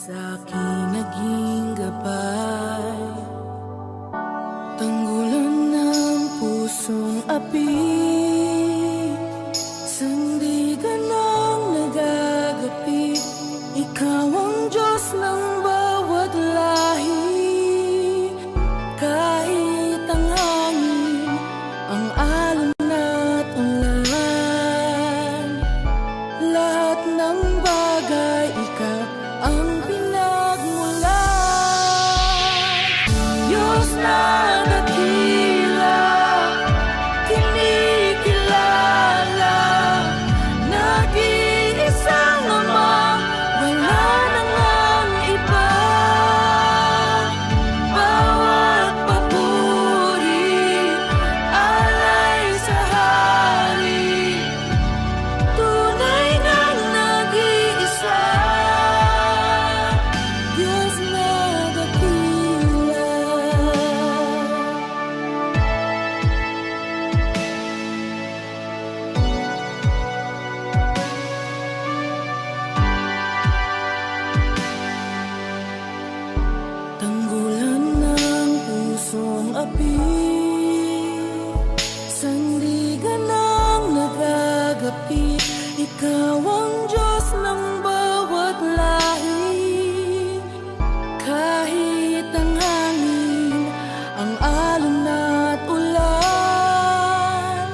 Sa'king naging gabay, tanggulan ng pusong api, sandigan ng nagagapi. Ikaw ang Diyos ng bawat lahi. Kahit ang hangin, ang alon at ulan, lahat ng bagay ikaw ang pinagmulan. Diyos na dakila, kinikilala, nag-iisang Ama, wala nang ang iba. Bawat papuri, alay sa hari, tunay ngang nag-iisa, Diyos na dakila. Tanggulan ng pusong api, sandigan ng nagagapi. Ikaw ang Diyos ng bawat lahi. Kahit ang hangin, ang alon at ulan,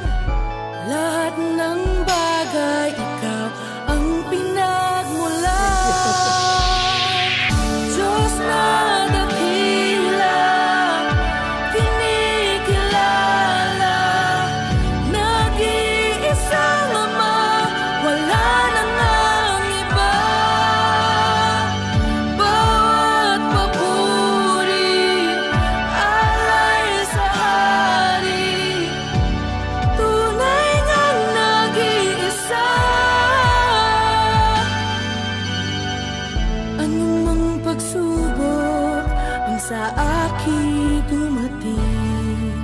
lahat ng bagay ikaw ang pinagmulan. Diyos na dakila, kinikilala, nag-iisang Ama, wala nang ang iba. Bawat papuri, alay sa hari, tunay ngang nag-iisa. Anumang pagsubok ang sa akin dumating,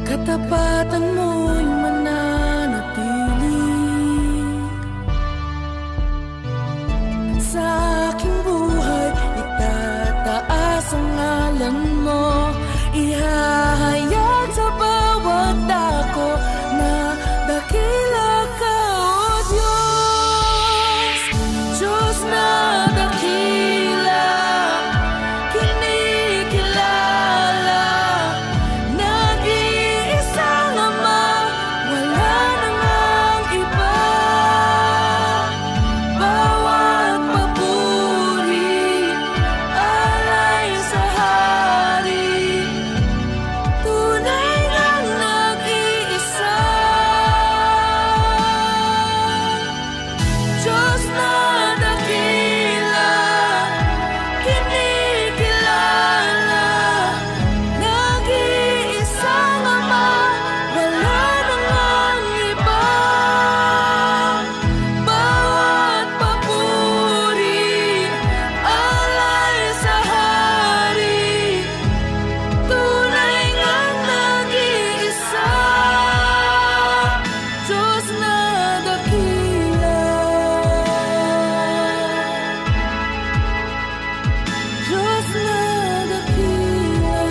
katapatan mo'y mananatili. Sa aking buhay, itataas ang ngalan mo, ihahayag sa bawat dako na dakila ka, O Diyos. Diyos na dakila, kinikilala, nag-iisang Ama, wala nang ang iba. Bawat papuri, alay sa hari, tunay ngang nag-iisa, Diyos na dakila, kinikilala, nag-iisang Ama, wala nang ang iba. Bawat papuri, alay sa hari, tunay ngang nag-iisa, Diyos na dakila. Diyos na dakila.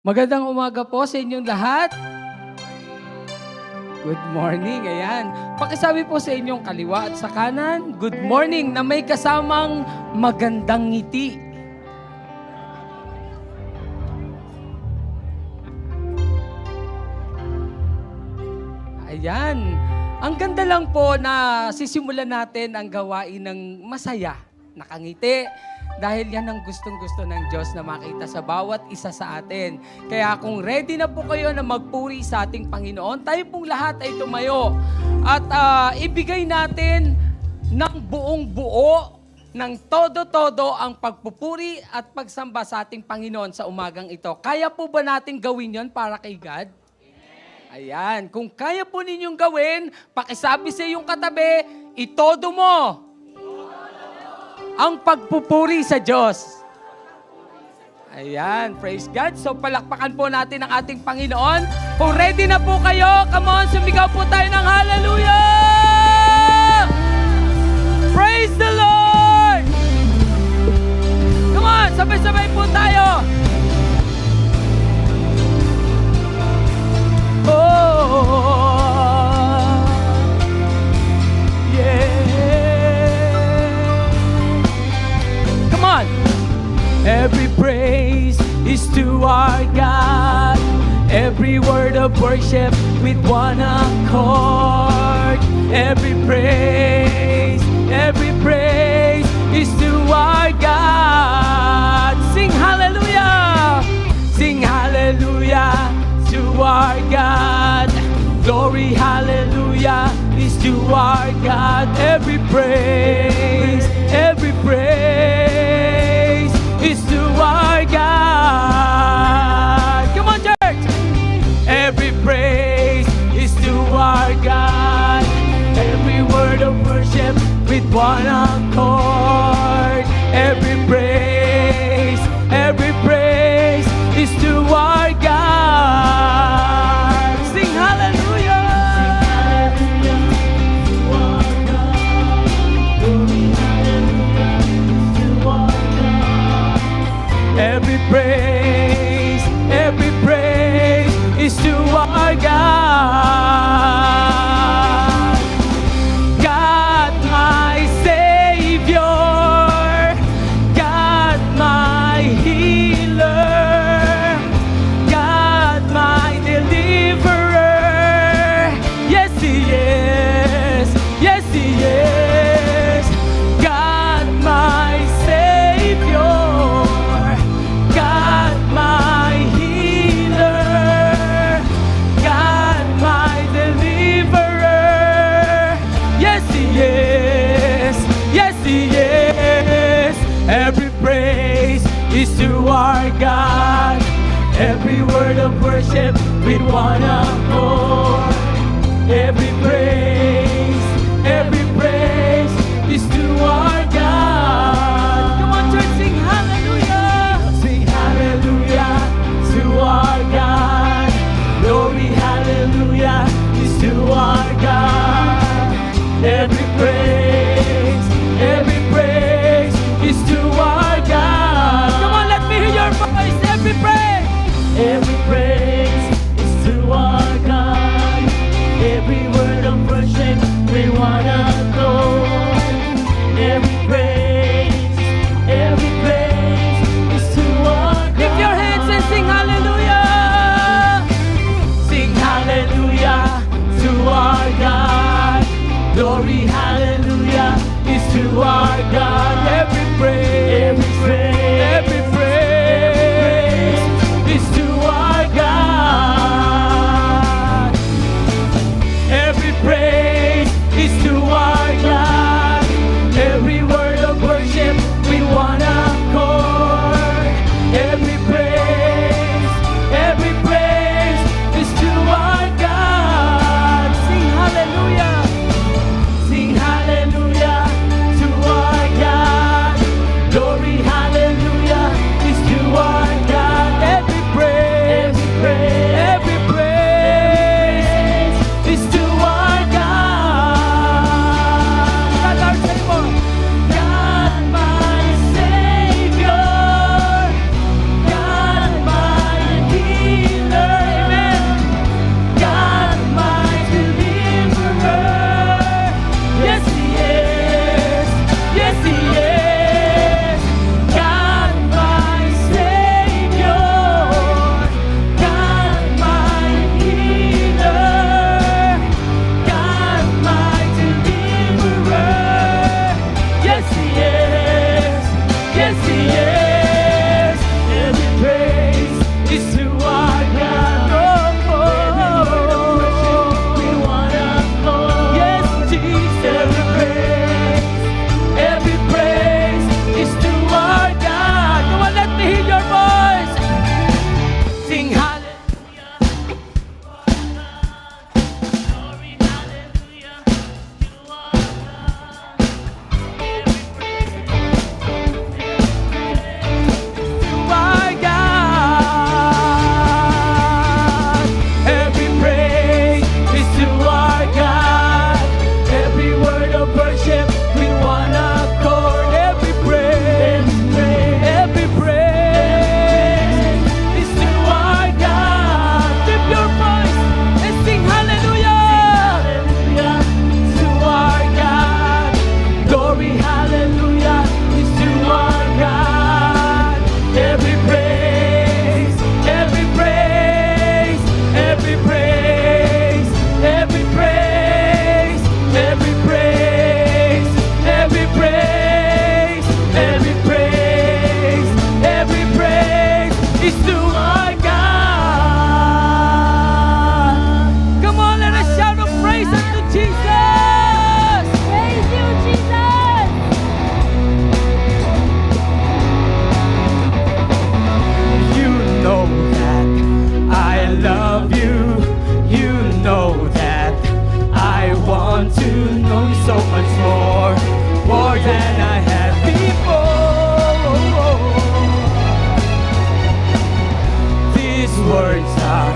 Magandang umaga po sa inyong lahat. Good morning, ayan. Pakisabi po sa inyong kaliwa at sa kanan, good morning na may kasamang magandang ngiti. Ayan. Ang ganda lang po na sisimulan natin ang gawain ng masaya, nakangiti. Dahil yan ang gustong-gusto ng Diyos na makita sa bawat isa sa atin. Kaya kung ready na po kayo na magpuri sa ating Panginoon, tayo pong lahat ay tumayo. At ibigay natin ng buong buo, ng todo-todo ang pagpupuri at pagsamba sa ating Panginoon sa umagang ito. Kaya po ba natin gawin yon para kay God? Ayan, kung kaya po ninyong gawin, pakisabi sa iyong katabi, itodo mo ang pagpupuri sa Diyos. Ayan, praise God. So palakpakan po natin ang ating Panginoon. Kung ready na po kayo, come on, sumigaw po tayo ng hallelujah! Praise the Lord! Come on, sabay-sabay po tayo. Oh, yeah. Come on. Every praise is to our God. Every word of worship with one accord. Every praise is to our God. Sing hallelujah. Sing hallelujah to our God. Glory, hallelujah, is to our God. Every praise is to our God. Come on, church. Every praise is to our God. Every word of worship with one accord. Every praise is to our God. Sing hallelujah. Every praise is to our God. God my Savior, God my healer, God my deliverer. Yes, He is. Yes, He is. God my Savior, God my healer, God my deliverer. Yes, He is. Yes, He is. Every praise is to our God. Every word of worship with one accord. Every praise is to our God. Come on, church, sing hallelujah. Sing hallelujah to our God. Glory, hallelujah, is to our God. Every praise is to our God. Come on, let me hear your voice. Every praise is to our God. Every word of worship we wanna go. Every praise is to our God. Lift your hands and sing hallelujah. Sing hallelujah to our God. Glory, hallelujah, is to our God. Every praise is to our God. Every praise is to our God. Every word of worship we one accord. Every praise is to our God. Sing hallelujah. Sing hallelujah to our God. Glory, hallelujah. much more than I had before. These words are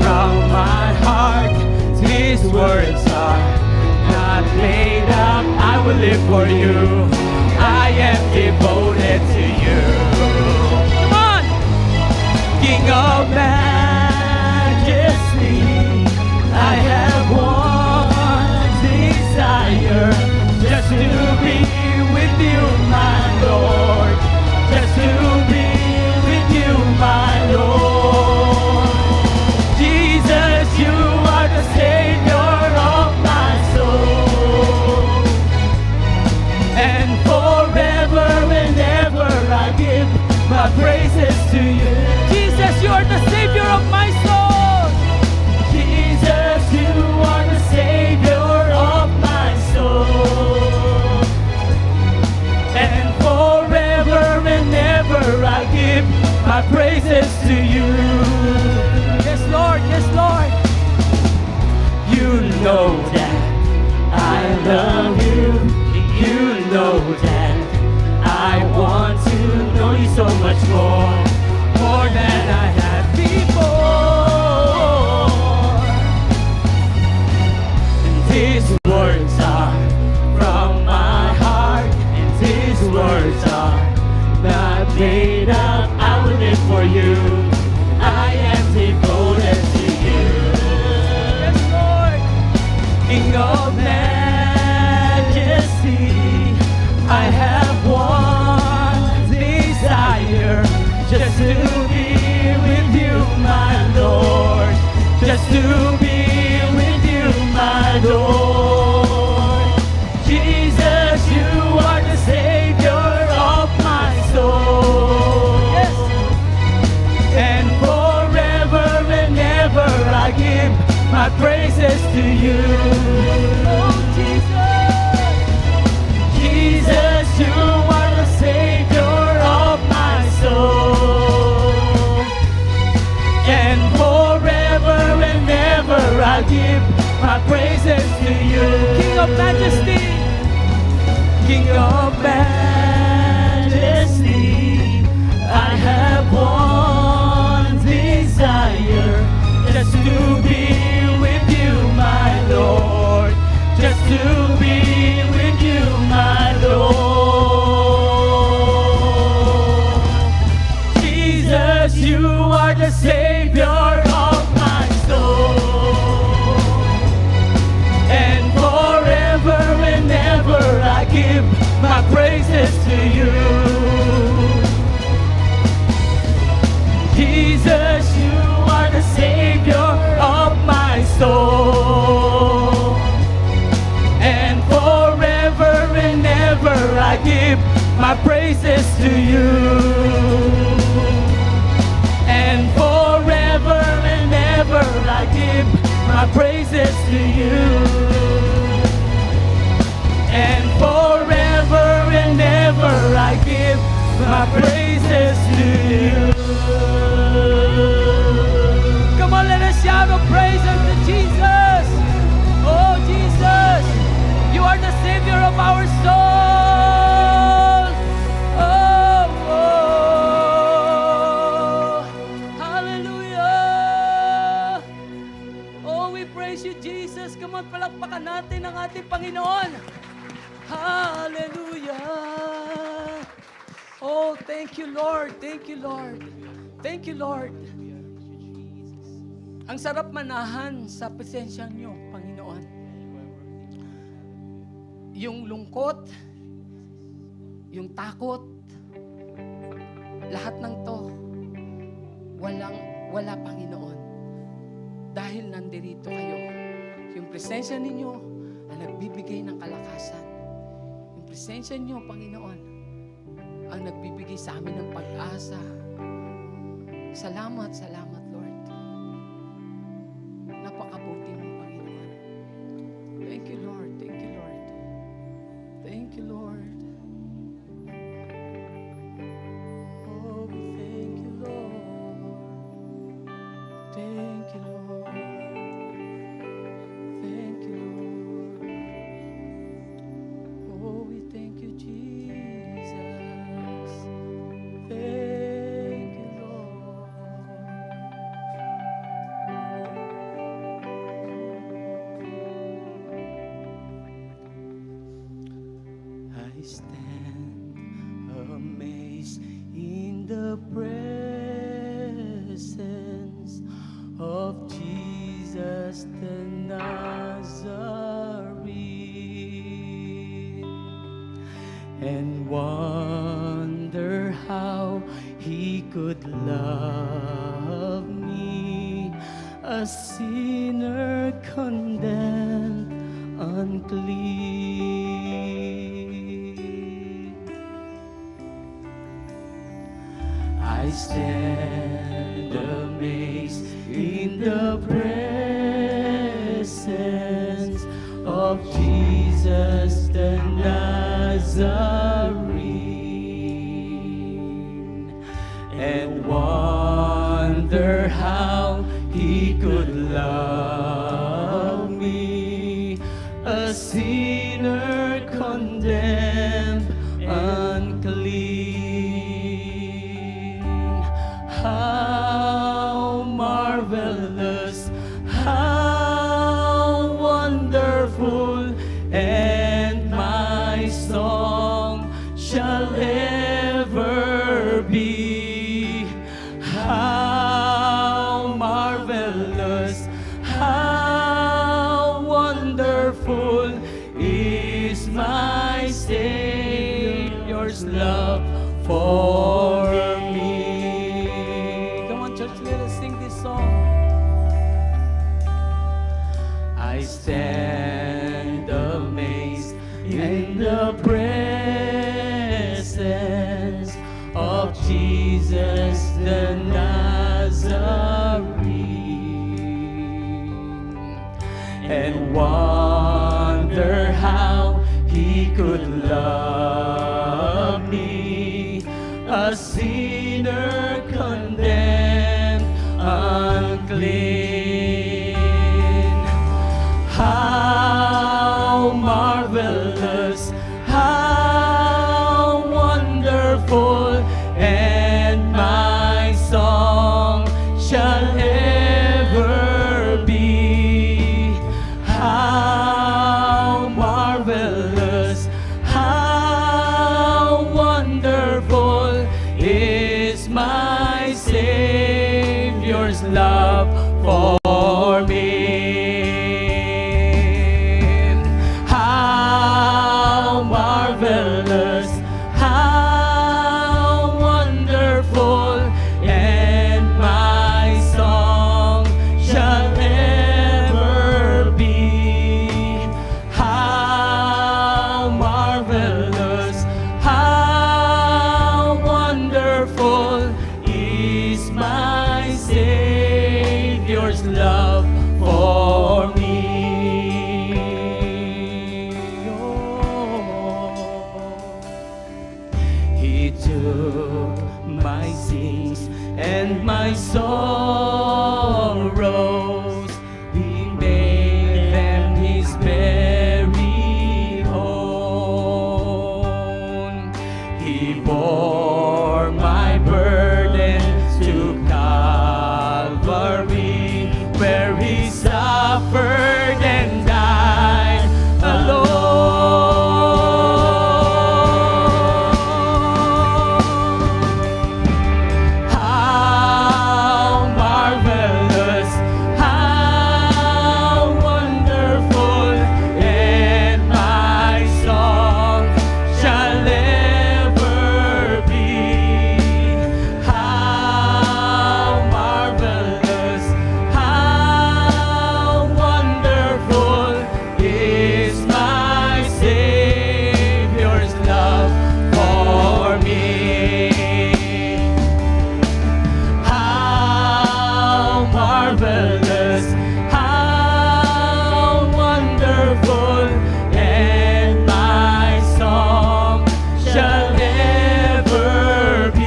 from my heart. These words are not made up. I will live for you. I am devoted to you. Come on! King of majesty, I have one desire, just to be with you, my Lord. Just to be with you, my Lord. Jesus, you are the Savior of my soul. And forever and ever I give my praises to you. Jesus, you are the Savior of my soul. Jesus, you are the Savior of my soul. And forever and ever I give my praises to you. Yes, Lord, yes, Lord. You know that I love you. You know that I want to know you so much more than I had before. And these words are from my heart, and these words are not made up. I will live for you. I am devoted to you. Yes, Lord. King of majesty, I have one desire, just to be with you, my Lord. Just to be with you, my Lord. Jesus, you are the Savior of my soul. Yes. And forever and ever I give my praises to you. Oh, Jesus. Jesus, you are the Savior of my soul. And forever and ever I give my praises to you. King of majesty, King of majesty, I have one desire, just to be with you, my Lord. Just to be with you, my Lord. Jesus, you are the Savior of my soul. And forever and ever I give my praises to you. Jesus, you are the Savior of my soul. And forever and ever I give my praises to you. And forever and ever I give my praises to you. And forever and ever I give my praises to you. Come on, let us shout a praise unto Jesus. Oh, Jesus, you are the Savior of our soul. Oh, oh, hallelujah. Oh, we praise you, Jesus. Come on, palakpakan natin ang ating Panginoon. Hallelujah. Oh, thank you, Lord. Thank you, Lord. Thank you, Lord. Ang sarap manahan sa presensya niyo, Panginoon. Yung lungkot, yung takot, lahat ng to, wala, Panginoon. Dahil nandirito kayo. Yung presensya ninyo ang nagbibigay ng kalakasan. Yung presensya niyo, Panginoon, ang nagbibigay sa amin ng pag-asa. Salamat, salamat, Lord. Napakabuti mo, Panginoon. Thank you, Lord. Thank you, Lord. Thank you, Lord. Oh, we thank you, Lord. Thank you, Lord. Thank you, Lord. I stand amazed in the presence of Jesus the Nazarene, and wonder how he could love me, a sinner condemned unclean. I stand amazed in the presence of Jesus the Nazarene, and wonder how he could love me, a sinner condemned unclean. How marvelous, how wonderful, and my song shall ever be. How marvelous, how wonderful is my Savior's love for me. Come on, church, let us sing this song. I stand amazed in the presence of Jesus the Nazarene, and wonder how he could love me, a sinner condemned unclean. How marvelous, how wonderful, and my song shall ever be. How marvelous, how wonderful is my Savior's love for me. How marvelous, how wonderful, and my song shall ever be. How marvelous, how wonderful is my Savior's love for me. He took my sins and my sorrows. He made them his very own. He bore my burdens to Calvary, where he suffered and died alone. How marvelous, how wonderful, and my song shall ever be. How marvelous, how wonderful is my Savior's love for me. How marvelous, how wonderful, and my song shall ever be.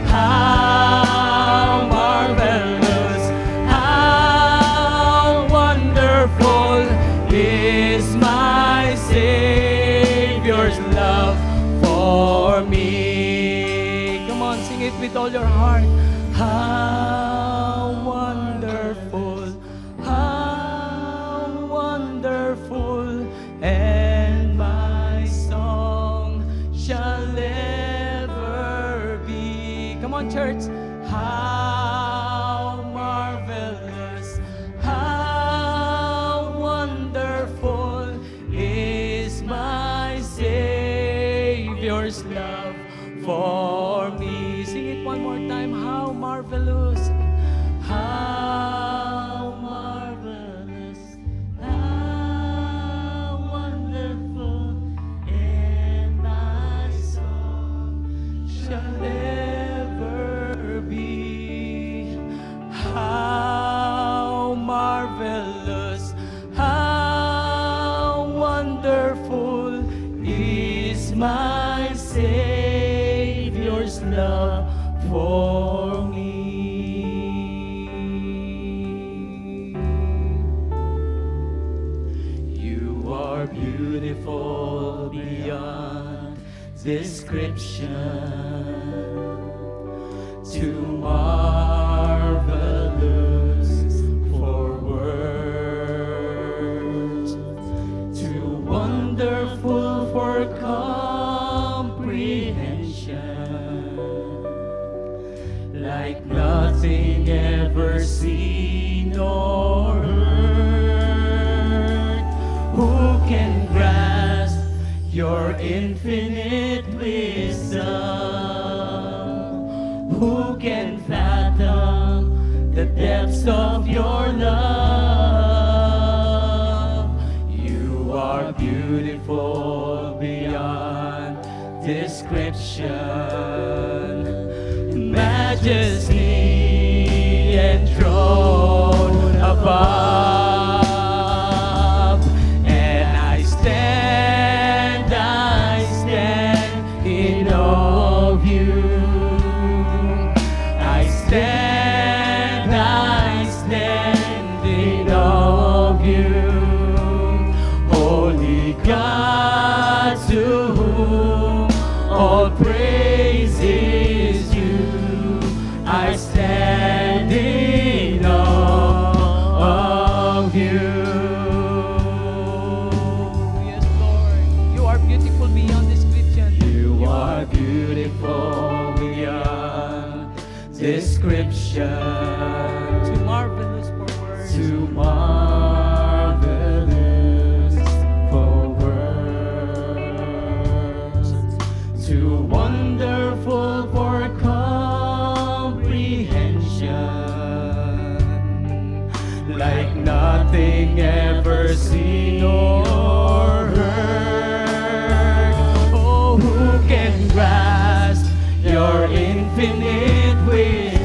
How marvelous, how wonderful is my Savior's love for me. Come on, sing it with all your heart. How wonderful, how wonderful, and my song on, church. How marvelous, how wonderful is my Savior's love for me. Sing it one more time. How marvelous, how marvelous, how wonderful, and my song shall ever be. How marvelous, how wonderful is my Savior's love for me. You are beautiful beyond description, too marvelous for words, too wonderful for comprehension, like nothing ever seen or heard. Who can grasp your infinite wisdom? Who can fathom the depths of your love? You are beautiful beyond description, majesty enthroned above. And I stand in awe of you. I stand in awe of you. Holy God, to whom all praise is due, I stand in awe of you. Yes, Lord, you are beautiful beyond description. You are beautiful beyond description. Too marvelous for words. Too marvelous for words. Too wonderful for comprehension, like nothing ever seen or heard. Oh, who can grasp your infinite wisdom?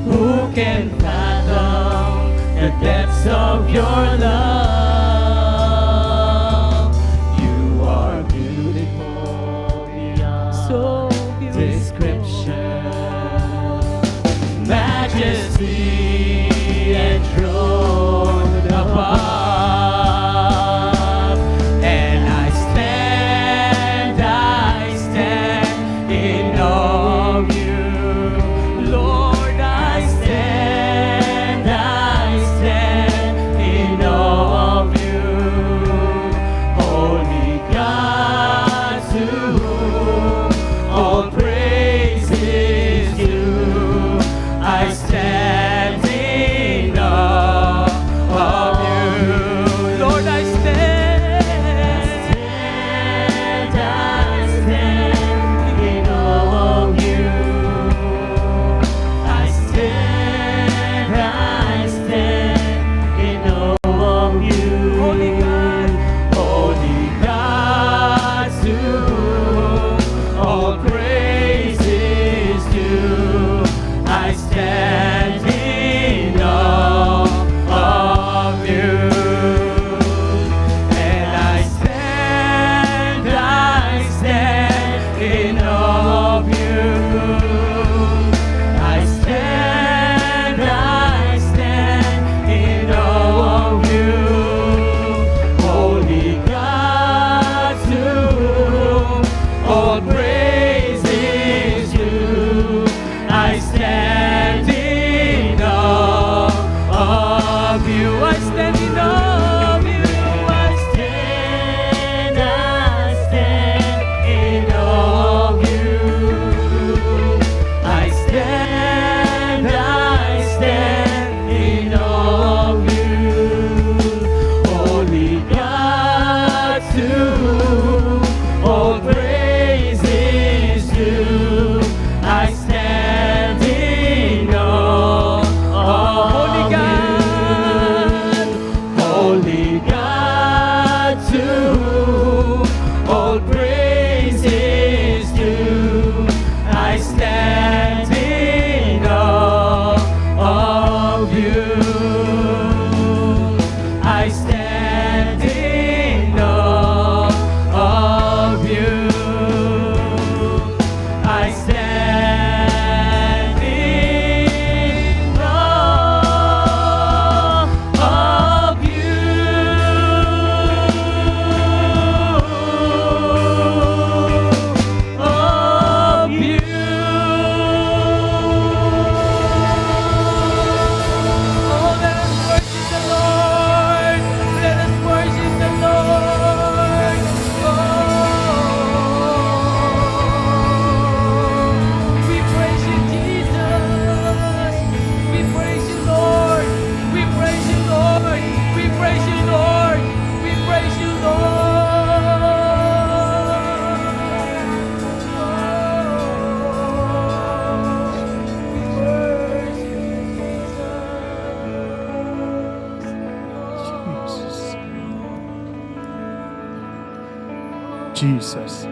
Who can fathom the depths of your love? You are beautiful beyond so description, majesty enthroned above. And I stand in awe of you. Lord, I stand in awe Jesus.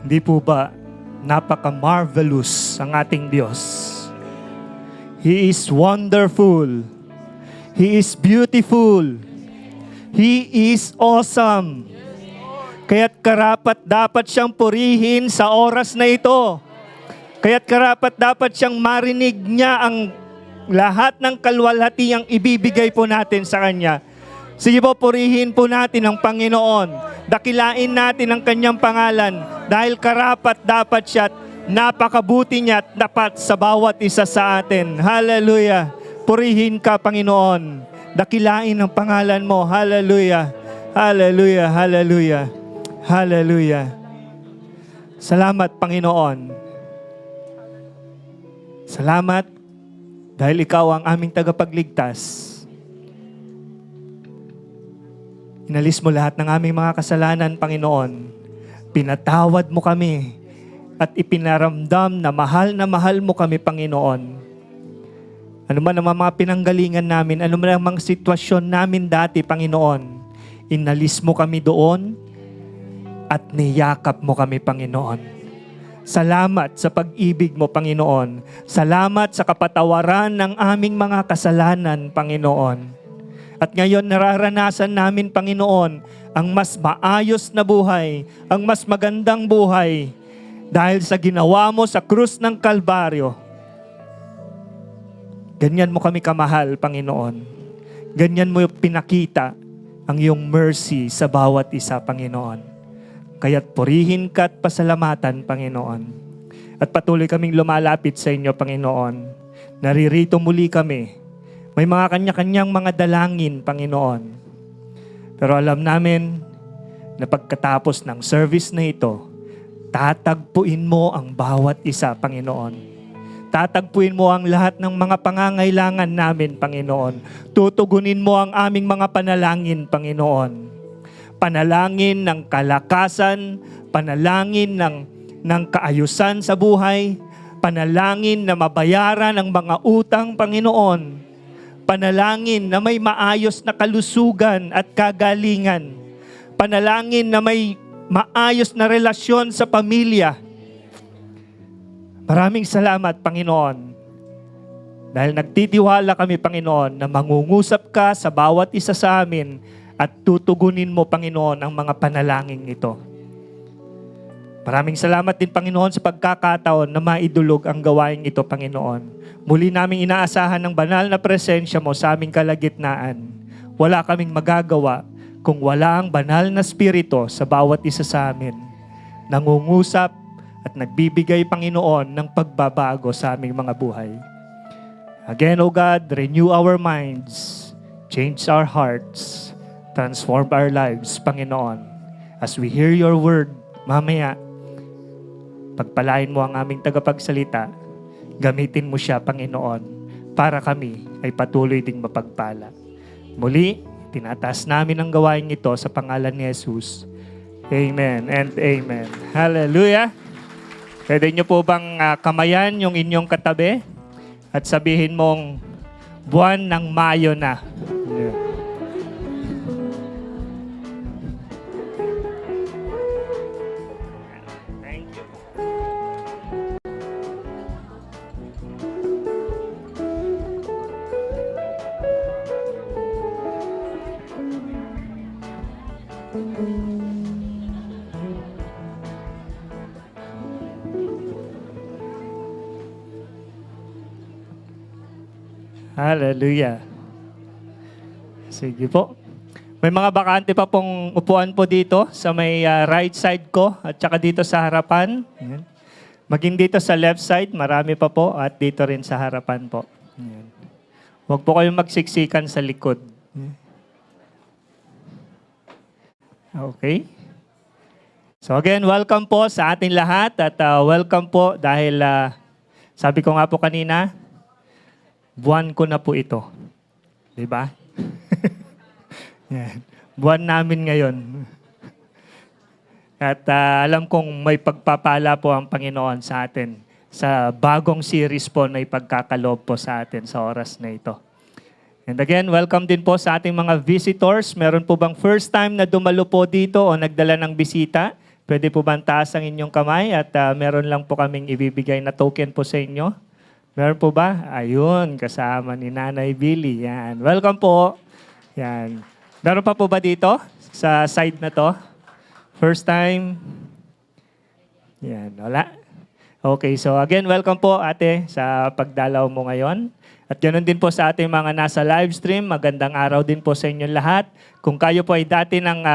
Hindi po ba napaka-marvelous ang ating Diyos? He is wonderful. He is beautiful. He is awesome. Kaya't karapat dapat siyang purihin sa oras na ito. Kaya't karapat dapat siyang marinig niya ang lahat ng kalwalhatiang ibibigay po natin sa Kanya. Sige po, purihin po natin ang Panginoon. Dakilain natin ang Kanyang pangalan dahil karapat dapat siya at napakabuti niya at dapat sa bawat isa sa atin. Hallelujah. Purihin ka, Panginoon. Dakilain ang pangalan mo. Hallelujah. Hallelujah. Hallelujah. Hallelujah. Salamat, Panginoon. Salamat dahil ikaw ang aming tagapagligtas. Inalis mo lahat ng aming mga kasalanan, Panginoon. Pinatawad mo kami at ipinaramdam na mahal mo kami, Panginoon. Ano man ang mga pinanggalingan namin, ano man ang mga sitwasyon namin dati, Panginoon, inalis mo kami doon at niyakap mo kami, Panginoon. Salamat sa pag-ibig mo, Panginoon. Salamat sa kapatawaran ng aming mga kasalanan, Panginoon. At ngayon nararanasan namin, Panginoon, ang mas maayos na buhay, ang mas magandang buhay dahil sa ginawa mo sa krus ng Kalbaryo. Ganyan mo kami kamahal, Panginoon. Ganyan mo pinakita ang iyong mercy sa bawat isa, Panginoon. Kaya't purihin ka at pasalamatan, Panginoon. At patuloy kaming lumalapit sa inyo, Panginoon. Naririto muli kami. May mga kanya-kanyang mga dalangin, Panginoon. Pero alam namin na pagkatapos ng service na ito, tatagpuin mo ang bawat isa, Panginoon. Tatagpuin mo ang lahat ng mga pangangailangan namin, Panginoon. Tutugunin mo ang aming mga panalangin, Panginoon. Panalangin ng kalakasan, panalangin ng kaayusan sa buhay, panalangin na mabayaran ang mga utang, Panginoon. Panalangin na may maayos na kalusugan at kagalingan. Panalangin na may maayos na relasyon sa pamilya. Maraming salamat, Panginoon. Dahil nagtitiwala kami, Panginoon, na mangungusap ka sa bawat isa sa amin at tutugunin mo, Panginoon, ang mga panalangin ito. Maraming salamat din, Panginoon, sa pagkakataon na maidulog ang gawain ito, Panginoon. Muli naming inaasahan ng banal na presensya mo sa aming kalagitnaan. Wala kaming magagawa kung wala ang banal na spirito sa bawat isa sa amin. Nangungusap at nagbibigay, Panginoon, ng pagbabago sa aming mga buhay. Again, O God, renew our minds, change our hearts, transform our lives, Panginoon. As we hear your word, mamaya, pagpalain mo ang aming tagapagsalita, gamitin mo siya, Panginoon, para kami ay patuloy ding mapagpala. Muli, tinataas namin ang gawain ito sa pangalan ni Jesus. Amen and amen. Hallelujah. Pwede nyo po bang kamayan yung inyong katabi at sabihin mong buwan ng Mayo na. Yeah. Hallelujah. Sige po. May mga bakante pa pong upuan po dito sa may right side ko at saka dito sa harapan. Ayan. Maging dito sa left side, marami pa po at dito rin sa harapan po. Ayan. Huwag po kayong magsiksikan sa likod. Okay. So again, welcome po sa ating lahat at welcome po dahil sabi ko nga po kanina, buwan ko na po ito. Diba? Yan. Buwan namin ngayon. At alam kong may pagpapala po ang Panginoon sa atin sa bagong series po na ipagkakaloob po sa atin sa oras na ito. And again, welcome din po sa ating mga visitors. Meron po bang first time na dumalo po dito o nagdala ng bisita? Pwede po bang taas ang inyong kamay at meron lang po kaming ibibigay na token po sa inyo? Meron po ba? Ayun, kasama ni Nanay Billy. Yan. Welcome po. Yan. Meron pa po ba dito sa side na to? First time? Yan, wala. Okay, so again, welcome po ate sa pagdalaw mo ngayon. At ganoon din po sa ating mga nasa live stream. Magandang araw din po sa inyong lahat. Kung kayo po ay dati ng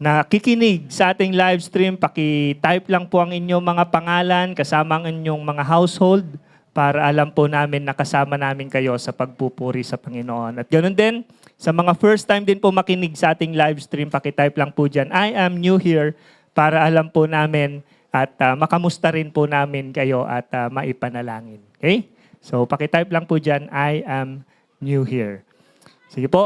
nakikinig sa ating live stream, paki-type lang po ang inyong mga pangalan kasama ang inyong mga household para alam po namin na kasama namin kayo sa pagpupuri sa Panginoon. At ganoon din, sa mga first time din po makinig sa ating live stream, paki-type lang po dyan, I am new here, para alam po namin at makamusta rin po namin kayo at maipanalangin. Okay? So, paki-type lang po dyan, I am new here. Sige po,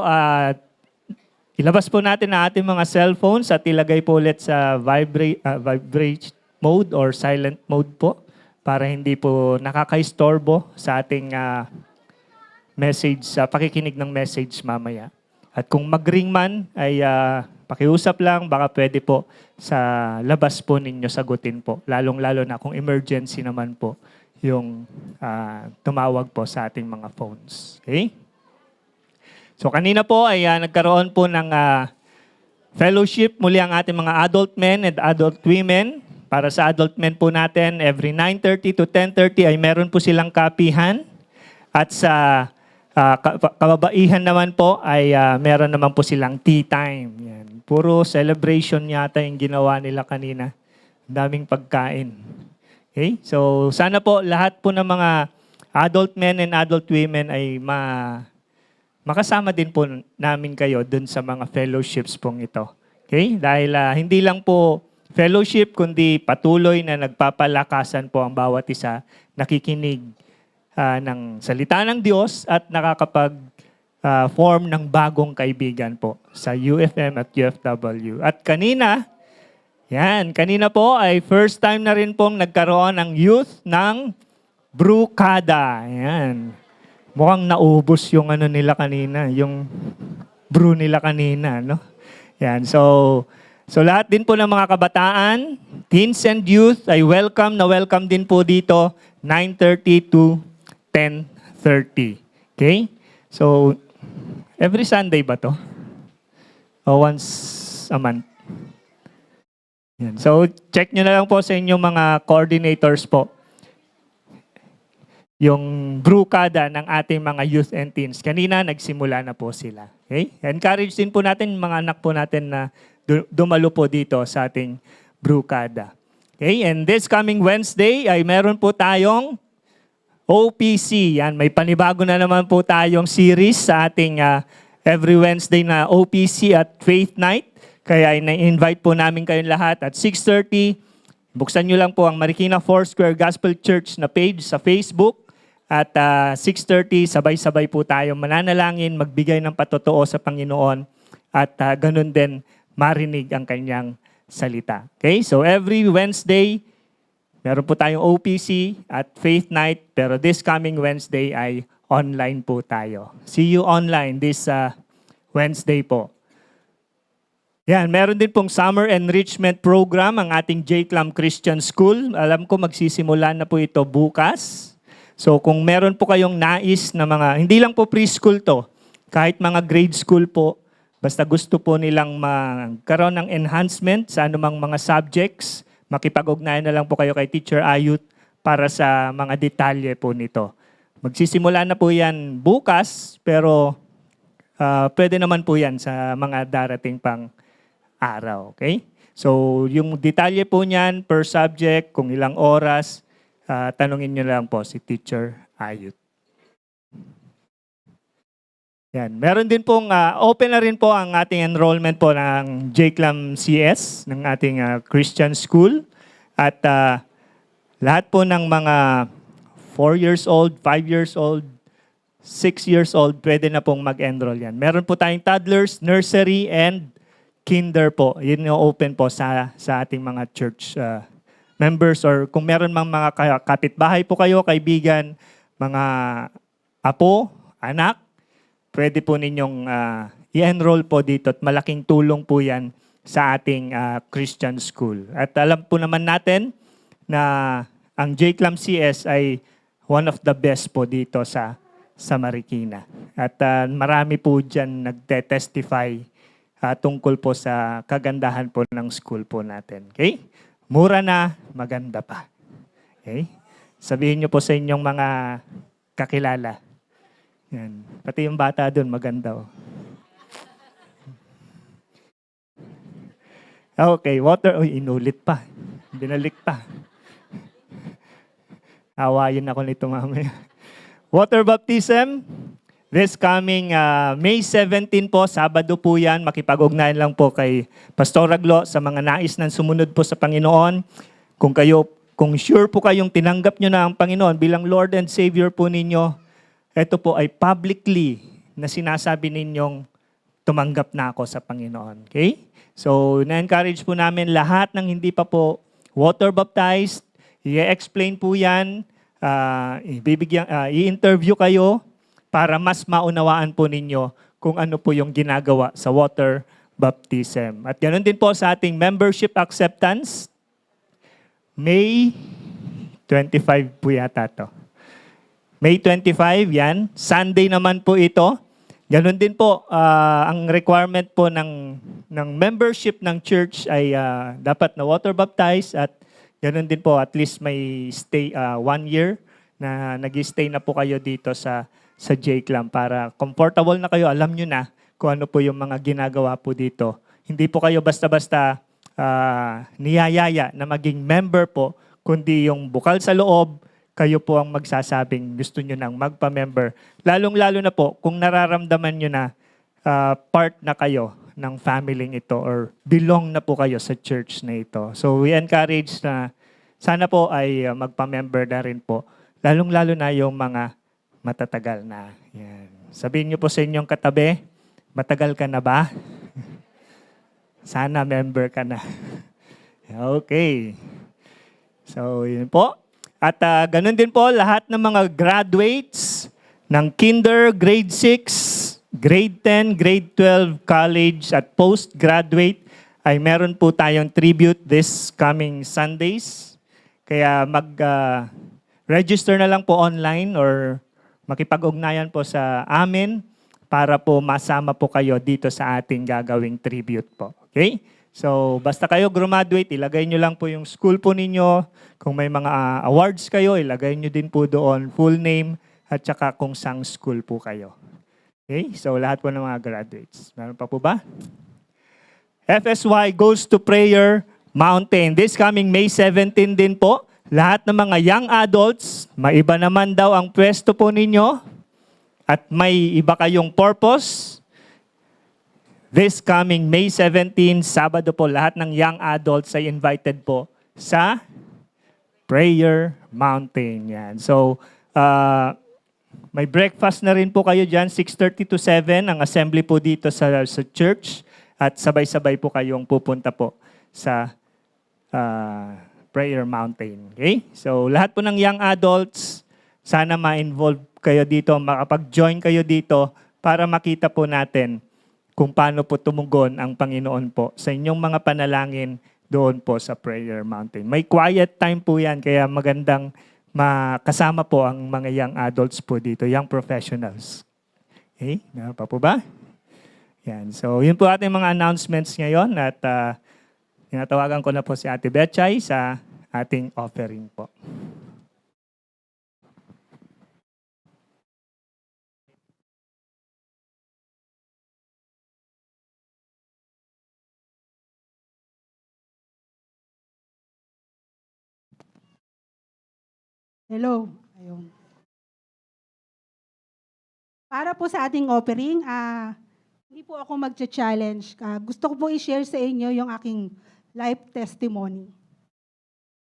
ilabas po natin ang ating mga cellphones at ilagay po ulit sa vibrate mode or silent mode po para hindi po nakaka-istorbo sa ating message, pakikinig ng message mamaya. At kung mag-ring man, ay pakiusap lang, baka pwede po sa labas po ninyo sagutin po. Lalong-lalo na kung emergency naman po yung tumawag po sa ating mga phones. Okay? So kanina po ay nagkaroon po ng fellowship muli ang ating mga adult men and adult women. Para sa adult men po natin, every 9:30 to 10:30 ay meron po silang kapihan. At sa kababaihan naman po ay meron naman po silang tea time. Yan. Puro celebration yata yung ginawa nila kanina. Daming pagkain. Okay? So, sana po lahat po ng mga adult men and adult women ay makasama din po namin kayo dun sa mga fellowships pong ito. Okay? Dahil hindi lang po fellowship, kundi patuloy na nagpapalakasan po ang bawat isa, nakikinig ng salita ng Diyos at nakakapag-form ng bagong kaibigan po sa UFM at UFW. At kanina po ay first time na rin pong nagkaroon ng youth ng Brewkada. Yan. Mukhang naubos yung nila kanina, yung brew nila kanina, no? Yan. So lahat din po ng mga kabataan, teens and youth ay welcome din po dito 9:30 to 10:30. Okay? So every Sunday ba to? O once a month? Yan. So, check nyo na lang po sa inyong mga coordinators po. Yung Brewkada ng ating mga youth and teens. Kanina, nagsimula na po sila. Okay? Encourage din po natin mga anak po natin na dumalo po dito sa ating Brewkada. Okay? And this coming Wednesday ay meron po tayong OPC. Yan, may panibago na naman po tayong series sa ating every Wednesday na OPC at Faith Night. Kaya na-invite po namin kayong lahat at 6:30. Buksan nyo lang po ang Marikina Foursquare Gospel Church na page sa Facebook. At 6:30, sabay-sabay po tayo mananalangin, magbigay ng patotoo sa Panginoon. At ganun din, marinig ang kanyang salita. Okay? So every Wednesday, meron po tayong OPC at Faith Night. Pero this coming Wednesday ay online po tayo. See you online this Wednesday po. Yan, meron din pong summer enrichment program ang ating JCLAM Christian School. Alam ko magsisimula na po ito bukas. So kung meron po kayong nais na hindi lang po preschool to, kahit mga grade school po, basta gusto po nilang magkaroon ng enhancement sa anumang mga subjects, makipag-ugnayan na lang po kayo kay Teacher Ayut para sa mga detalye po nito. Magsisimula na po yan bukas, pero pwede naman po yan sa mga darating pang araw, okay? So, yung detalye po niyan per subject, kung ilang oras, tanungin nyo lang po si Teacher Ayut. Yan. Meron din pong, open na rin po ang ating enrollment po ng JCLAM CS, ng ating Christian School. At lahat po ng mga 4 years old, 5 years old, 6 years old, pwede na pong mag-enroll yan. Meron po tayong toddlers, nursery, and kinder po. Yun yung open po sa ating mga church members or kung meron mang mga kapitbahay po kayo, kaibigan, mga apo, anak, pwede po ninyong i-enroll po dito at malaking tulong po yan sa ating Christian school. At alam po naman natin na ang JCLAM CS ay one of the best po dito sa Marikina. At marami po dyan nagte-testify tungkol po sa kagandahan po ng school po natin. Okay? Mura na, maganda pa. Okay? Sabihin niyo po sa inyong mga kakilala. Yan. Pati yung bata doon, maganda. Oh. Okay, water. Uy, inulit pa. Binalik pa. Awayin ako nito mamaya. Water baptism. This coming May 17 po, Sabado po yan. Makipag-ugnayan lang po kay Pastor Aglo sa mga nais ng sumunod po sa Panginoon. Kung sure po kayong tinanggap nyo na ang Panginoon bilang Lord and Savior po ninyo, ito po ay publicly na sinasabi ninyong tumanggap na ako sa Panginoon. Okay? So, na-encourage po namin lahat ng hindi pa po water baptized, i-explain po yan, i-interview kayo para mas maunawaan po ninyo kung ano po yung ginagawa sa water baptism. At ganoon din po sa ating membership acceptance, May 25 po yata to. May 25, yan. Sunday naman po ito. Ganon din po, ang requirement po ng membership ng church ay dapat na water baptized at ganon din po, at least may stay 1 year na nag-stay na po kayo dito sa JCLAM para comfortable na kayo, alam nyo na kung ano po yung mga ginagawa po dito. Hindi po kayo basta-basta niyayaya na maging member po, kundi yung bukal sa loob, kayo po ang magsasabing gusto nyo nang magpa-member. Lalong-lalo na po kung nararamdaman nyo na part na kayo ng family ito or belong na po kayo sa church na ito. So we encourage na sana po ay magpa-member na rin po. Lalong-lalo na yung mga matatagal na. Yan. Sabihin nyo po sa inyong katabi, matagal ka na ba? Sana member ka na. Okay. So yun po. At ganun din po, lahat ng mga graduates ng kinder, grade 6, grade 10, grade 12, college at postgraduate ay meron po tayong tribute this coming Sundays. Kaya mag-register na lang po online or makipag-ugnayan po sa amin para po masama po kayo dito sa ating gagawing tribute po. Okay? So, basta kayo graduate, ilagay nyo lang po yung school po ninyo. Kung may mga awards kayo, ilagay nyo din po doon full name at saka kung sang school po kayo. Okay? So, lahat po ng mga graduates. Meron pa po ba? FSY Goes to Prayer Mountain. This coming May 17 din po. Lahat ng mga young adults, maiba naman daw ang pwesto po ninyo at may iba kayong purpose. This coming May 17, Sabado po, lahat ng young adults ay invited po sa Prayer Mountain. Yan. So, may breakfast na rin po kayo dyan, 6:30 to 7, ang assembly po dito sa church. At sabay-sabay po kayong pupunta po sa Prayer Mountain. Okay? So, lahat po ng young adults, sana ma-involve kayo dito, makapag-join kayo dito para makita po natin kung paano po tumugon ang Panginoon po sa inyong mga panalangin doon po sa Prayer Mountain. May quiet time po yan, kaya magandang makasama po ang mga young adults po dito, young professionals. Okay? Meron pa po ba? Yan. So, yun po ating mga announcements ngayon at tinatawagan ko na po si Ate Betchay sa ating offering po. Hello. Ayun. Para po sa ating offering, hindi po ako mag-challenge. Gusto ko po i-share sa inyo yung aking life testimony.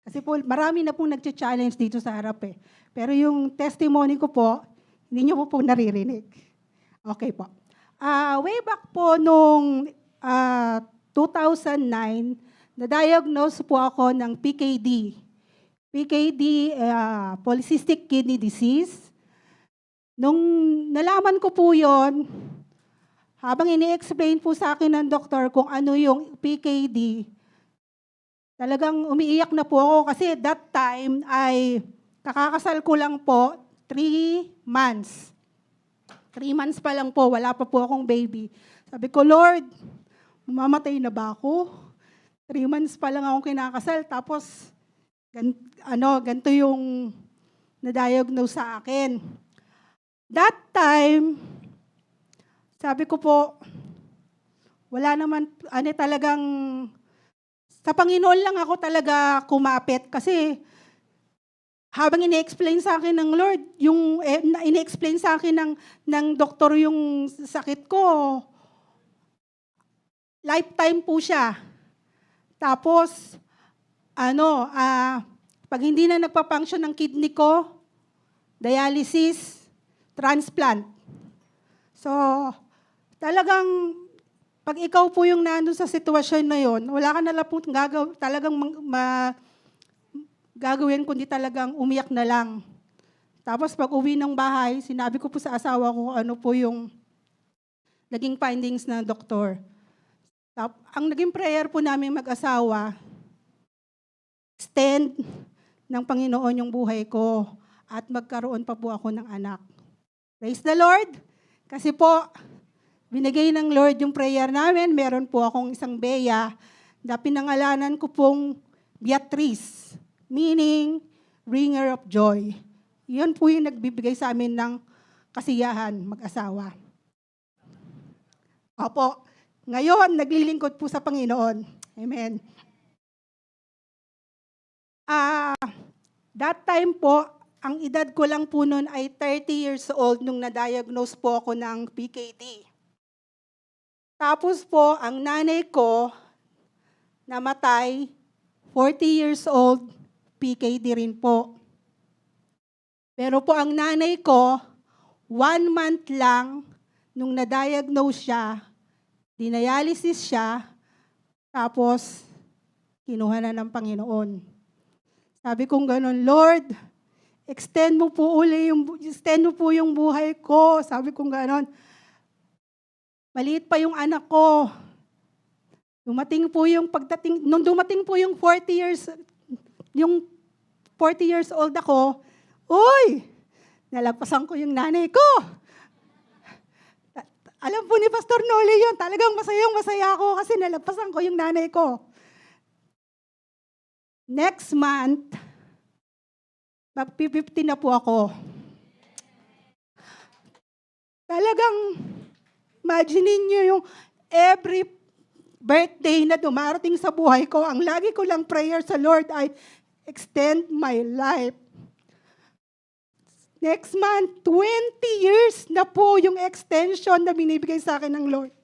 Kasi po, marami na pong nag-challenge dito sa harap eh. Pero yung testimony ko po, hindi nyo po naririnig. Okay po. Way back po nung 2009, na-diagnose po ako ng PKD. PKD, polycystic kidney disease. Nung nalaman ko po yon, habang ini-explain po sa akin ng doktor kung ano yung PKD, talagang umiiyak na po ako kasi that time ay kakakasal ko lang po 3 months. 3 months pa lang po, wala pa po akong baby. Sabi ko, Lord, mamamatay na ba ako? 3 months pa lang akong kinakasal, tapos ganito yung na-diagnose sa akin. That time, sabi ko po, wala naman, talagang, sa Panginoon lang ako talaga kumapit kasi habang ini-explain sa akin ng Lord, ini-explain sa akin ng doktor yung sakit ko, lifetime po siya. Tapos, pag hindi na nagpa-function ng kidney ko, dialysis, transplant. So, talagang, pag ikaw po yung nandun sa sitwasyon na yon, wala ka na lang po gagawin kundi talagang umiyak na lang. Tapos pag uwi ng bahay, sinabi ko po sa asawa ko ano po yung naging findings ng doktor. Ang naging prayer po namin mag-asawa, extend ng Panginoon yung buhay ko at magkaroon pa po ako ng anak. Praise the Lord! Kasi po, binigay ng Lord yung prayer namin. Meron po akong isang beya na pinangalanan ko pong Beatrice, meaning bringer of joy. Yun po yung nagbibigay sa amin ng kasiyahan mag-asawa. Opo, ngayon naglilingkod po sa Panginoon. Amen. That time po, ang edad ko lang po noon ay 30 years old nung na-diagnose po ako ng PKD. Tapos po, ang nanay ko namatay, 40 years old, PKD rin po. Pero po ang nanay ko, 1 month lang nung na-diagnose siya, dinialysis siya, tapos kinuha na ng Panginoon. Sabi kong gano'n, Lord, extend mo po yung buhay ko. Sabi kong gano'n. Maliit pa yung anak ko. Nung dumating po yung 40 years old ako, nalagpasan ko yung nanay ko. Alam po ni Pastor Noli yun, talagang masaya ako kasi nalagpasan ko yung nanay ko. Next month, mag-50 na po ako. Talagang, imagine niyo yung every birthday na dumarating sa buhay ko, ang lagi ko lang prayer sa Lord ay extend my life. Next month, 20 years na po yung extension na binibigay sa akin ng Lord.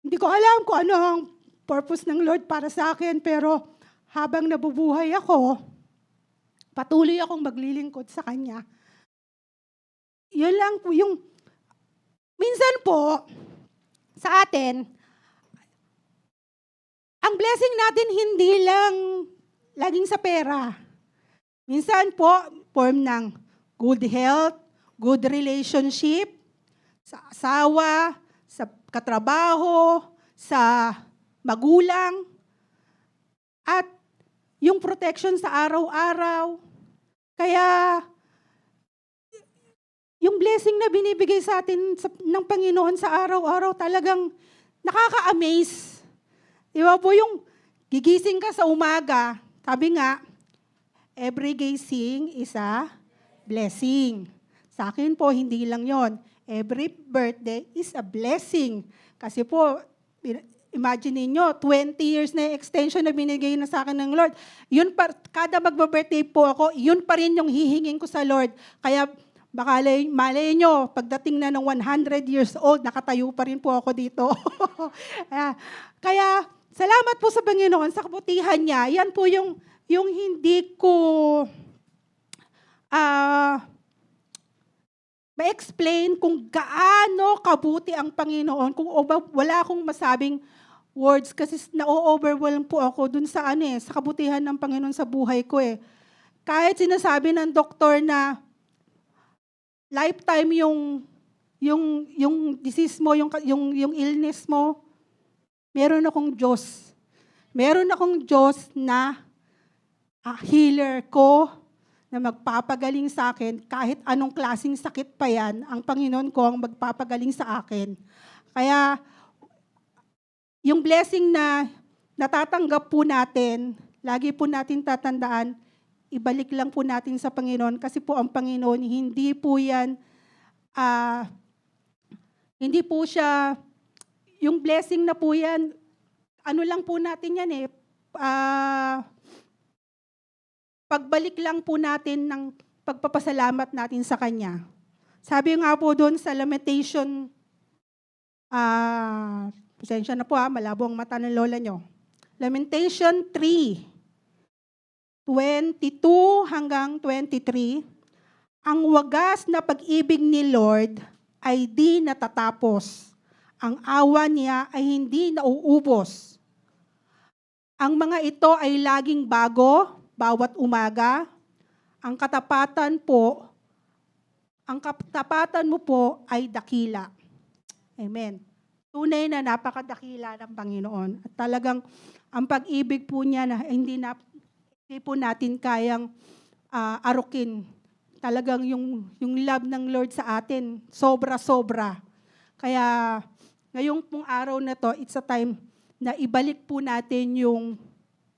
Hindi ko alam kung ano ang purpose ng Lord para sa akin, pero habang nabubuhay ako, patuloy akong maglilingkod sa Kanya. Yun lang po yung, minsan po, sa atin, ang blessing natin hindi lang laging sa pera. Minsan po, form ng good health, good relationship, sa asawa, sa katrabaho, sa magulang, at yung protection sa araw-araw. Kaya, yung blessing na binibigay sa atin ng Panginoon sa araw-araw talagang nakaka-amaze. Di ba po yung gigising ka sa umaga, sabi nga, every gising is a blessing. Sa akin po, hindi lang yon. Every birthday is a blessing. Kasi po, imagine niyo 20 years na extension na binigay na sa akin ng Lord. Kada magba-birthday po ako, yun pa rin yung hihingin ko sa Lord. Kaya, baka malay nyo, pagdating na ng 100 years old, nakatayo pa rin po ako dito. Kaya, salamat po sa Panginoon, sa kabutihan niya. Yan po yung hindi ko ma-explain kung gaano kabuti ang Panginoon. Kung wala akong masabing words kasi na-overwhelm po ako dun sa sa kabutihan ng Panginoon sa buhay ko . Kahit sinasabi ng doktor na lifetime yung disease mo, yung illness mo, meron akong Diyos. Meron akong Diyos na healer ko, na magpapagaling sa akin, kahit anong klaseng sakit pa yan, ang Panginoon ko ang magpapagaling sa akin. Kaya, yung blessing na natatanggap po natin, lagi po natin tatandaan, ibalik lang po natin sa Panginoon, kasi po ang Panginoon, hindi po yan, hindi po siya, yung blessing na po yan, ano lang po natin yan pagbalik lang po natin ng pagpapasalamat natin sa Kanya. Sabi nga po doon sa Lamentation, pasensya na po malabo ang mata ng lola nyo. Lamentation 3:22 hanggang 23, ang wagas na pag-ibig ni Lord ay di natatapos. Ang awa niya ay hindi nauubos. Ang mga ito ay laging bago, bawat umaga. Ang katapatan mo po ay dakila. Amen. Tunay na napakadakila ng Panginoon. At talagang ang pag-ibig po niya na hindi po natin kayang arukin. Talagang yung love ng Lord sa atin, sobra-sobra. Kaya ngayong pong araw na to, it's a time na ibalik po natin yung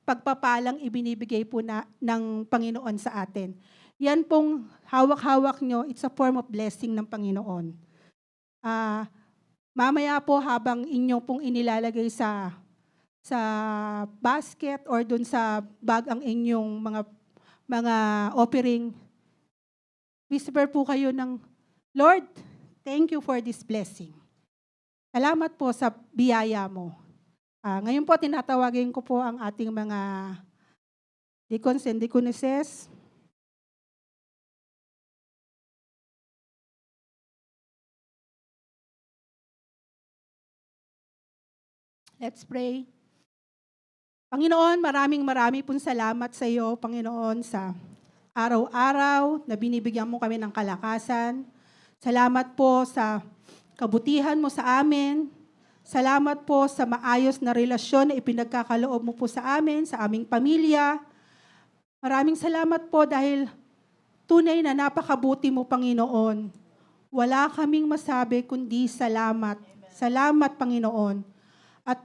pagpapalang ibinibigay po ng Panginoon sa atin. Yan pong hawak-hawak nyo, it's a form of blessing ng Panginoon. Mamaya po habang inyo pong inilalagay sa basket or dun sa bag ang inyong mga offering, whisper po kayo ng, Lord, thank you for this blessing. Salamat po sa biyaya mo. Ngayon po, tinatawagin ko po ang ating mga deacons and deaconesses. Let's pray. Panginoon, maraming pong salamat sa iyo, Panginoon, sa araw-araw na binibigyan mo kami ng kalakasan. Salamat po sa kabutihan mo sa amin. Salamat po sa maayos na relasyon na ipinagkakaloob mo po sa amin, sa aming pamilya. Maraming salamat po dahil tunay na napakabuti mo, Panginoon. Wala kaming masabi kundi salamat. Salamat, Panginoon. At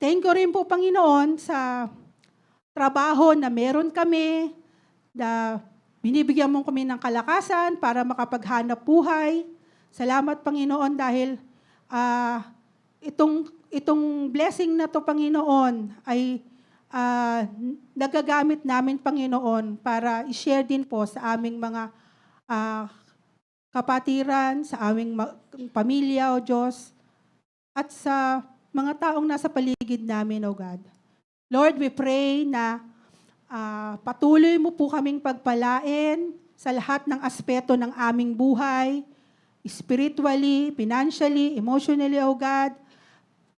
thank you rin po, Panginoon, sa trabaho na meron kami, na binibigyan mo kami ng kalakasan para makapaghanap buhay. Salamat, Panginoon, dahil itong blessing na to, Panginoon, ay nagagamit namin, Panginoon, para i-share din po sa aming mga kapatiran, sa aming pamilya, O Diyos, at sa mga taong nasa paligid namin, O God. Lord, we pray na patuloy mo po kaming pagpalain sa lahat ng aspeto ng aming buhay, spiritually, financially, emotionally, O God.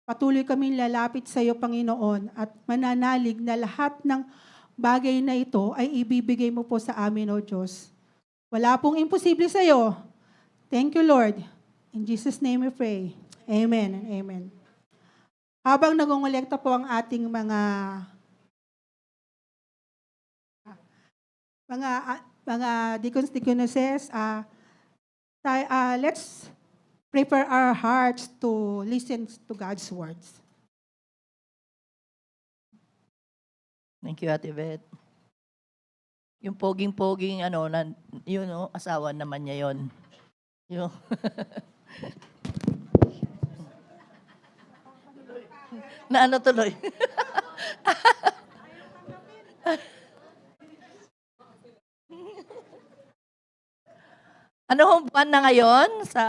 Patuloy kaming lalapit sa iyo, Panginoon, at mananalig na lahat ng bagay na ito ay ibibigay mo po sa amin, O Diyos. Wala pong imposible sa iyo. Thank you, Lord. In Jesus' name we pray. Amen and amen. Habang nagongolekta po ang ating mga deacons, deaconesses, let's prepare our hearts to listen to God's words. Thank you, Ate Beth. Yung poging-poging, asawa naman niya yon. Yung na ano tuloy? Ano hong buwan na ngayon? Sa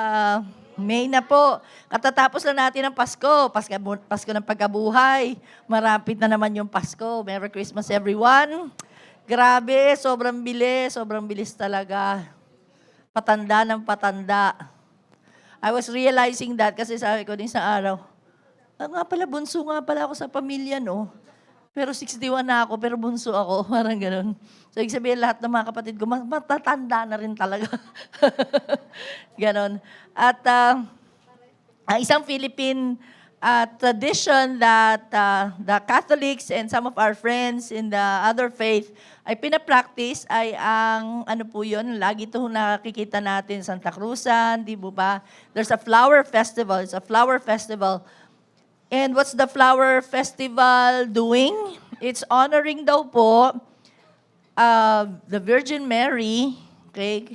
May na po. Katatapos na natin ang Pasko. Pasko ng pagkabuhay. Marapit na naman yung Pasko. Merry Christmas, everyone. Grabe, sobrang bilis talaga. Patanda ng patanda. I was realizing that kasi sabi ko din sa araw, nga pala, bunso nga pala ako sa pamilya, no? Pero 61 na ako, pero bunso ako. Parang ganun. So, ibig sabihin, lahat ng mga kapatid ko, matatanda na rin talaga. Ganon. At ang isang Philippine tradition that the Catholics and some of our friends in the other faith ay pinapractice ay ang, ano po yun, lagi ito nakikita natin, Santa Cruzan, di ba? There's a flower festival. It's a flower festival. And what's the flower festival doing? It's honoring daw po the Virgin Mary. Okay?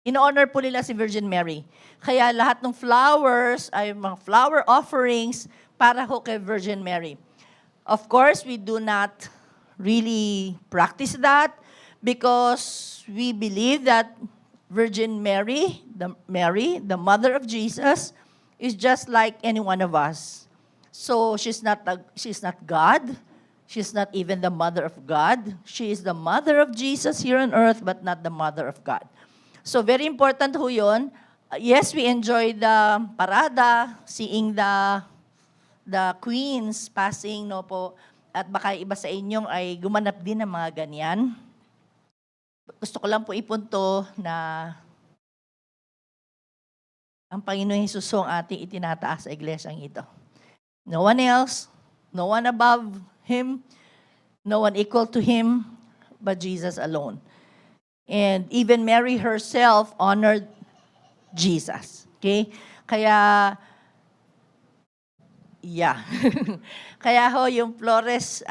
In-honor po nila si Virgin Mary. Kaya lahat ng flowers ay mga flower offerings para ho kay Virgin Mary. Of course, we do not really practice that because we believe that Virgin Mary, the mother of Jesus, is just like any one of us. So she's not God. She's not even the mother of God. She is the mother of Jesus here on earth, but not the mother of God. So very important ho yun. Yes, we enjoy the parada, seeing the queens passing, no po. At baka iba sa inyong ay gumanap din ng mga ganyan. Gusto ko lang po ipunto na ang Panginoon Jesus ang ating itinataas sa iglesyang ito. No one else, no one above Him, no one equal to Him, but Jesus alone. And even Mary herself honored Jesus. Okay? Kaya, yeah. Kaya ho, yung Flores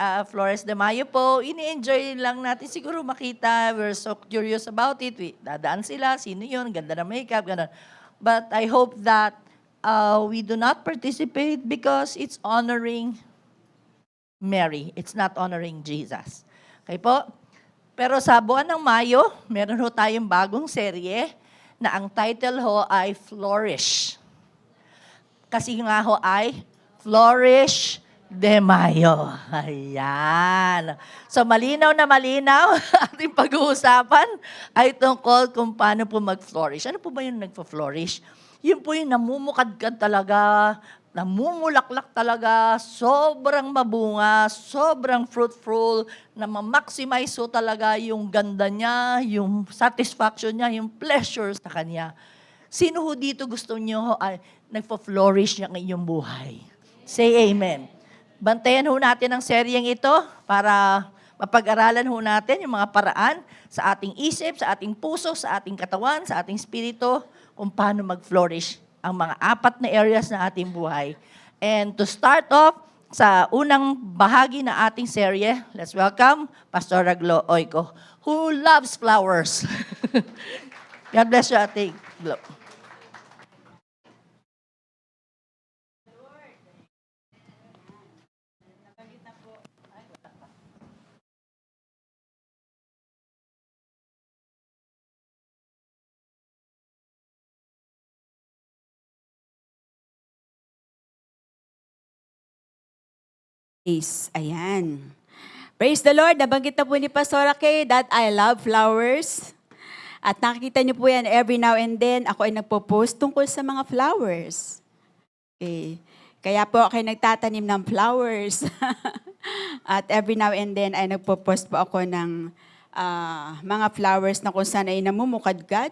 de Mayo po, ini-enjoy lang natin siguro makita. We're so curious about it. Dadaan sila, sino yun, ganda ng makeup, gano'n. But I hope that we do not participate because it's honoring Mary. It's not honoring Jesus. Okay po? Pero sa buwan ng Mayo, meron ho tayong bagong serye na ang title ho ay Flourish. Kasi nga ho ay Flourish de Mayo. Ayan. So malinaw na malinaw ating pag-uusapan ay tungkol kung paano po mag-flourish. Ano po ba yung nagpo-flourish? Yun po yung namumukadkad talaga, namumulaklak talaga, sobrang mabunga, sobrang fruitful, na ma-maximize so talaga yung ganda niya, yung satisfaction niya, yung pleasure sa kanya. Sino ho dito gusto niyo ay nagpo-flourish ng inyong buhay? Say amen. Bantayan ho natin ang seryeng ito para mapag-aralan ho natin yung mga paraan sa ating isip, sa ating puso, sa ating katawan, sa ating spirito, kung paano mag-flourish ang mga 4 na areas na ating buhay. And to start off, sa unang bahagi na ating serye, let's welcome Pastor Glo Oiko, who loves flowers. God bless you, Ate Glo. Ayan. Praise the Lord. Nabanggit na po ni Pastora Kay that I love flowers. At nakikita niyo po yan every now and then. Ako ay nagpo-post tungkol sa mga flowers. Okay. Kaya po ako ay nagtatanim ng flowers. At every now and then ay nagpo-post po ako ng mga flowers na kung saan ay namumukadkad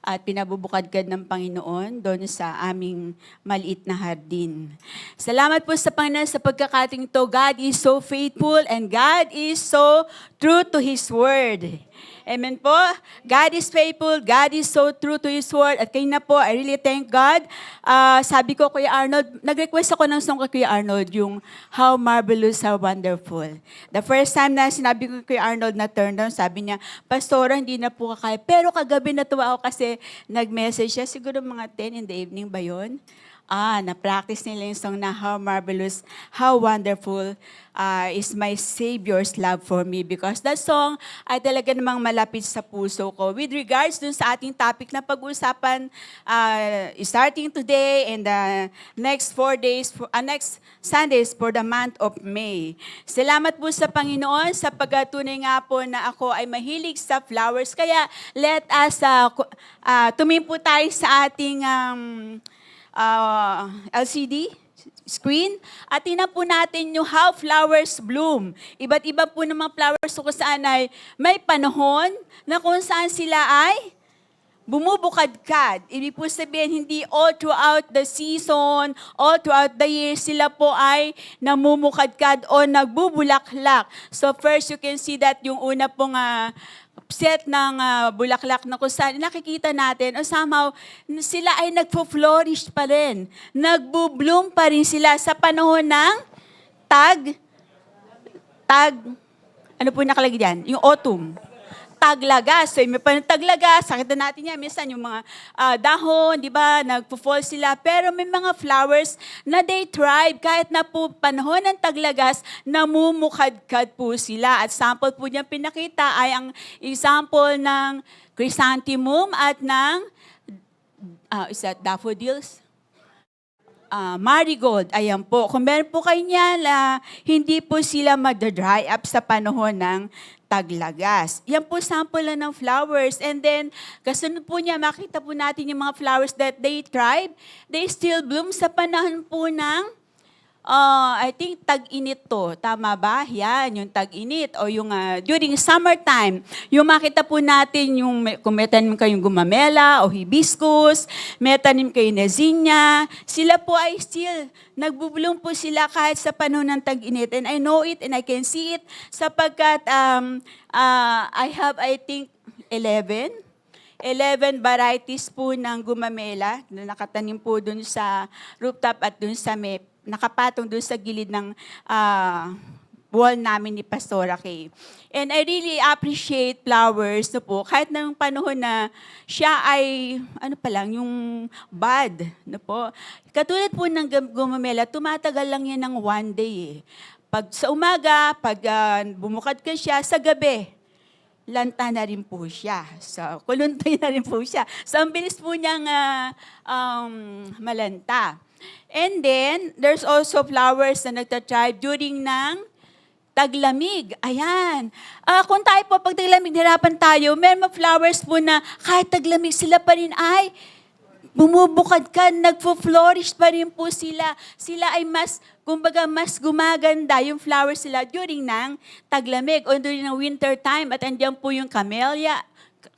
at pinabubukadkad ng Panginoon doon sa aming maliit na hardin. Salamat po sa Panginoon sa pagkakating to. God is so faithful and God is so true to His Word. Amen po. God is faithful. God is so true to His Word. At kayo na po, I really thank God. Sabi ko, Kuya Arnold, nag-request ako ng song kay Kuya Arnold, yung How Marvelous, How Wonderful. The first time na sinabi ko kay Arnold na turn down, sabi niya, Pastora, hindi na po kakaya. Pero kagabi natuwa ako kasi nag-message siya, siguro mga 10 in the evening ba yun? Na-practice nila yung song na How Marvelous, How Wonderful is My Savior's Love for Me, because that song ay talaga namang malapit sa puso ko. With regards dun sa ating topic na pag-uusapan starting today and the next 4 days, next Sundays for the month of May. Salamat po sa Panginoon sa pagtunay nga po na ako ay mahilig sa flowers. Kaya let us tumingin po tayo sa ating LCD. screen. At tingnan po natin yung how flowers bloom. Iba't iba po ng mga flowers kung saan ay may panahon na kung saan sila ay bumubukadkad. Ibig po sabihin, hindi all throughout the season, all throughout the year, sila po ay namumukadkad o nagbubulaklak. So first, you can see that yung una pong set ng bulaklak na kung saan nakikita natin, o somehow, sila ay nagpo-flourish pa rin. Nagbo-bloom pa rin sila sa panahon ng ano po nakalagay dyan? Yung autumn. Taglagas. So, may taglagas, sakit na natin yan. Minsan yung mga dahon, di ba, nagpo-fall sila. Pero may mga flowers na they thrive. Kahit na po panahon ng taglagas, namumukadkad po sila. At sample po niya pinakita ay ang example ng chrysanthemum at ng is that daffodils? Marigold, ayan po. Kung meron po kayo niyan, hindi po sila mag-dry up sa panahon ng taglagas. Yan po sample lang ng flowers. And then, kasunod po niya, makita po natin yung mga flowers that they thrive. They still bloom sa panahon po ng I think tag-init to. Tama ba? Yan, yung tag-init. O yung during summertime, yung makita po natin yung kung may tanim kayong gumamela o hibiscus, may tanim kayo na zinnia, sila po ay still, nagbubulong po sila kahit sa panahon ng tag-init. And I know it and I can see it sapagkat I have, I think, 11 varieties po ng gumamela na nakatanim po dun sa rooftop at dun sa nakapatong dun sa gilid ng wall namin ni Pastora Kay. And I really appreciate flowers no po, kahit nang panahon na siya ay, yung bud, no po. Katulad po ng gumamela, tumatagal lang yan ng one day eh. Pag sa umaga, pag bumukad ka siya, sa gabi, lanta na rin po siya. So, kuluntoy na rin po siya. So, ang bilis po niyang malanta. And then, there's also flowers na nagtatribe during ng taglamig. Ayan. Kung tayo po, pag taglamig, hirapan tayo, may mga flowers po na kahit taglamig, sila pa rin ay bumubukad ka, nagpo-flourish pa rin po sila. Sila ay mas gumaganda yung flowers sila during ng taglamig o during ng winter time. At andiyan po yung camellia.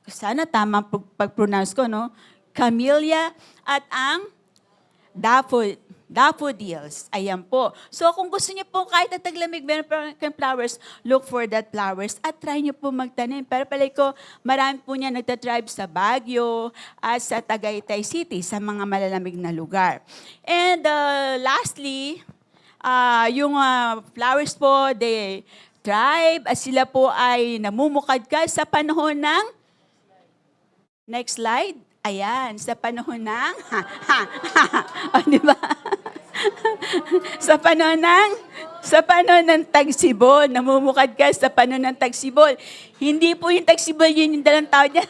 Sana tama pag-pronounce ko, no? Camellia at ang daffodils. Ayan po. So kung gusto niyo po kahit na taglamig, meron pa kayong flowers, look for that flowers at try niyo po magtanim. Pero palay ko, marami po niya nagtatribe sa Baguio at sa Tagaytay City, sa mga malalamig na lugar. And lastly, yung flowers po, they thrive at sila po ay namumukadkad sa panahon ng next slide. Ayan, sa panahon ng di ba? sa panahon ng tagsibol, namumukad ka sa panahon ng tagsibol. Hindi po yung tagsibol, yun yung dalang tao dyan.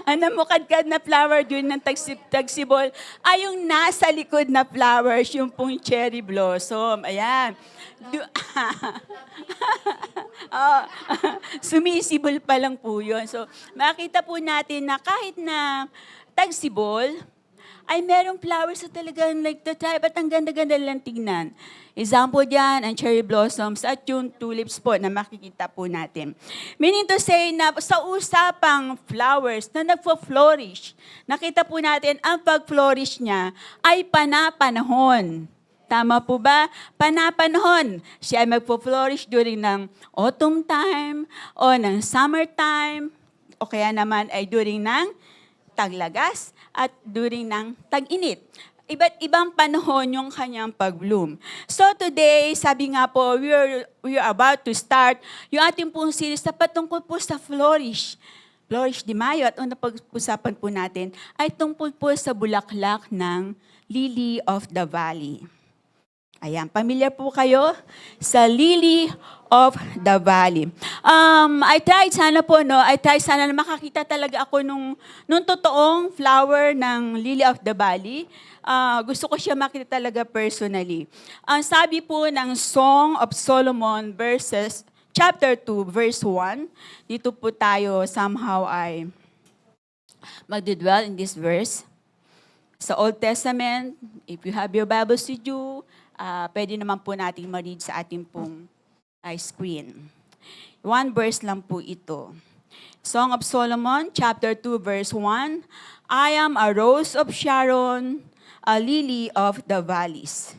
Ang namukadkad na flower dun ng tagsibol ay yung nasa likod na flowers, yung pong cherry blossom. Ayan. Sumisibol pa lang po yun. So, makita po natin na kahit na tagsibol, ay merong flowers na talagang nagtatribe at ang ganda-ganda lang tignan. Example dyan, ang cherry blossoms at yung tulips po na makikita po natin. Meaning to say na sa usapang flowers na nagpo-flourish, nakita po natin ang pag-flourish niya ay panapanahon. Tama po ba? Panapanahon. Siya ay magpo-flourish during ng autumn time o ng summer time o kaya naman ay during ng taglagas at during ng tag-init. Iba't ibang panahon yung kanyang pag-bloom. So today, sabi nga po, we are about to start yung ating pong series na patungkol po sa flourish. Flourish de Mayo. At ang napag-usapan po natin ay tungkol po sa bulaklak ng Lily of the Valley. Ayan, pamilyar po kayo sa Lily of the Valley. I tried sana na makakita talaga ako nung totoong flower ng Lily of the Valley. Gusto ko siya makita talaga personally. Ang sabi po ng Song of Solomon chapter 2, verse 1, dito po tayo somehow ay magdidwell in this verse. sa Old Testament. If you have your Bibles with you, pwede naman po natin ma-read sa ating pong screen. One verse lang po ito. Song of Solomon, chapter 2, verse 1. I am a rose of Sharon, a lily of the valleys.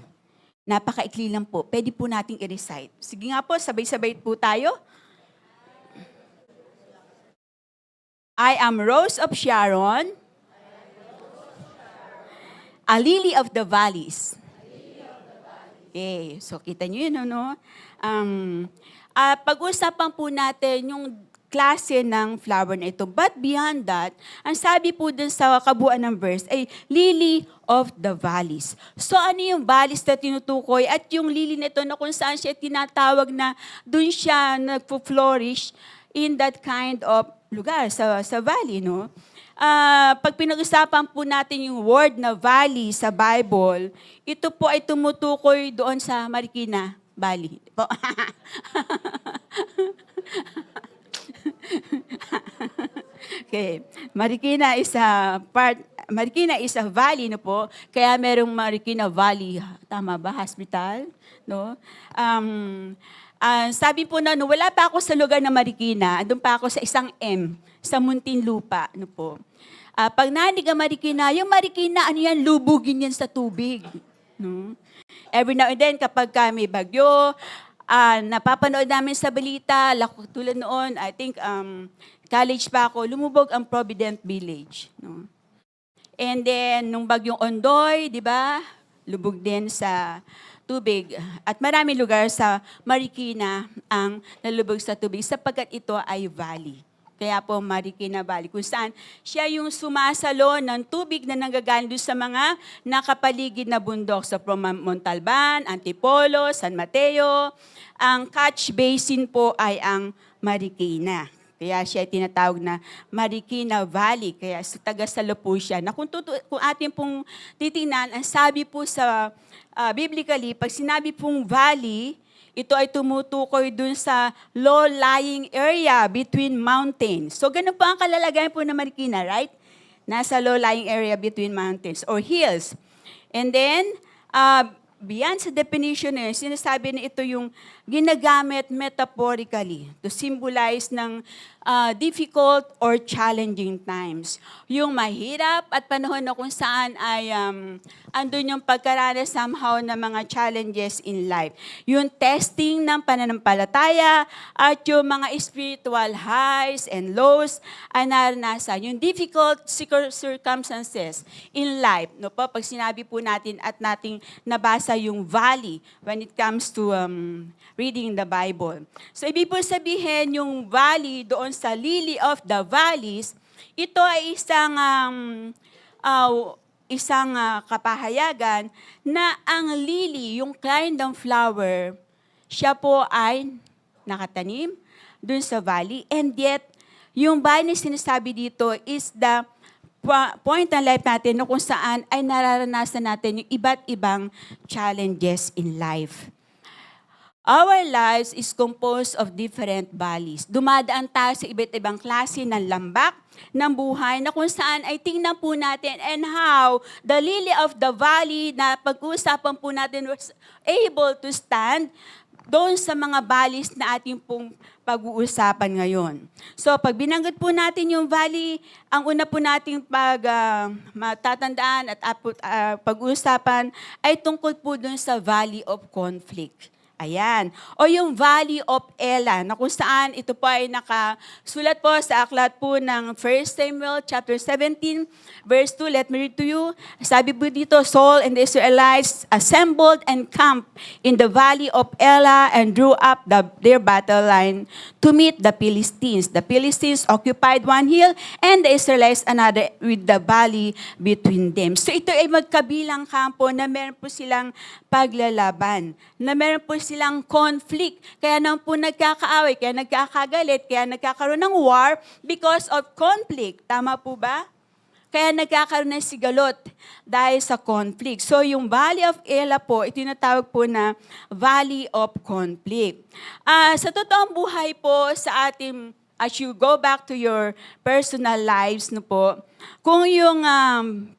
Napakaikli lang po. Pwede po nating i-recite. Sige nga po, sabay-sabay po tayo. I am rose of Sharon, a lily of the valleys. Okay, so kita nyo yun, no? Pag-usapan po natin yung klase ng flower na ito. But beyond that, ang sabi po dun sa kabuuan ng verse ay lily of the valleys. So ano yung valleys na tinutukoy? At yung lily na ito na kung saan siya tinatawag na dun siya nagpo-flourish in that kind of lugar, sa valley, no? Pag pinag-usapan po natin yung word na valley sa Bible, ito po ay tumutukoy doon sa Marikina Valley. Okay. Marikina is a valley, no po. Kaya merong Marikina Valley, tama ba, hospital, no? Sabi po na, wala pa ako sa lugar na Marikina, andun pa ako sa isang M, sa Muntinlupa, no po. Pag nanig ang Marikina, yung Marikina, ano yan, lubugin yan sa tubig, no? Every now and then, kapag may bagyo, napapanood namin sa balita, tulad noon, I think, college pa ako, lumubog ang Provident Village. No? And then, nung bagyong Ondoy, di ba, lubog din sa tubig. At maraming lugar sa Marikina ang nalubog sa tubig sapagkat ito ay valley. Kaya po Marikina Valley, kung saan siya yung sumasalo ng tubig na nanggagaling doon sa mga nakapaligid na bundok. So from Montalban, Antipolo, San Mateo, ang catch basin po ay ang Marikina. Kaya siya tinatawag na Marikina Valley. Kaya taga-salo po siya. Na kung atin pong titingnan, ang sabi po sa biblically, pag sinabi pong valley, ito ay tumutukoy dun sa low-lying area between mountains. So ganun po ang kalalagayan po ng Marikina, right? Nasa low-lying area between mountains or hills. And then, beyond sa definition sinasabi na ito yung ginagamit metaphorically to symbolize ng difficult or challenging times. Yung mahirap at panahon na kung saan ay andun yung pagkaranas somehow ng mga challenges in life. Yung testing ng pananampalataya at yung mga spiritual highs and lows ay naranasan. Yung difficult circumstances in life. No po, pag sinabi po natin at nating nabasa yung valley when it comes to reading the Bible. So ibig po sabihin yung valley doon sa lily of the valleys, ito ay isang kapahayagan na ang lily, yung kind ng flower, siya po ay nakatanim dun sa valley. And yet, yung valley na sinasabi dito is the point ng life natin na kung saan ay nararanasan natin yung iba't ibang challenges in life. Our lives is composed of different valleys. Dumadaan tayo sa iba't ibang klase ng lambak ng buhay na kung saan ay tingnan po natin and how the lily of the valley na pag-uusapan po natin was able to stand doon sa mga valleys na ating pong pag-uusapan ngayon. So pag binanggit po natin yung valley, ang una po nating matatandaan at pag-uusapan ay tungkol po doon sa valley of conflict. Ayan. O yung Valley of Elah, na kung saan ito po ay nakasulat po sa aklat po ng 1 Samuel chapter 17, verse 2. Let me read to you. Sabi po dito, Saul and the Israelites assembled and camped in the Valley of Elah and drew up their battle line to meet the Philistines. The Philistines occupied one hill and the Israelites another with the valley between them. So ito ay magkabilang kampo na meron po silang paglalaban, na meron po silang conflict. Kaya naman po nagkakaaway, kaya nagkakagalit, kaya nagkakaroon ng war because of conflict. Tama po ba? Kaya nagkakaroon ng sigalot dahil sa conflict. So yung Valley of Elah po, itinatawag po na Valley of Conflict. Sa totoong buhay po sa ating as you go back to your personal lives, no po, kung yung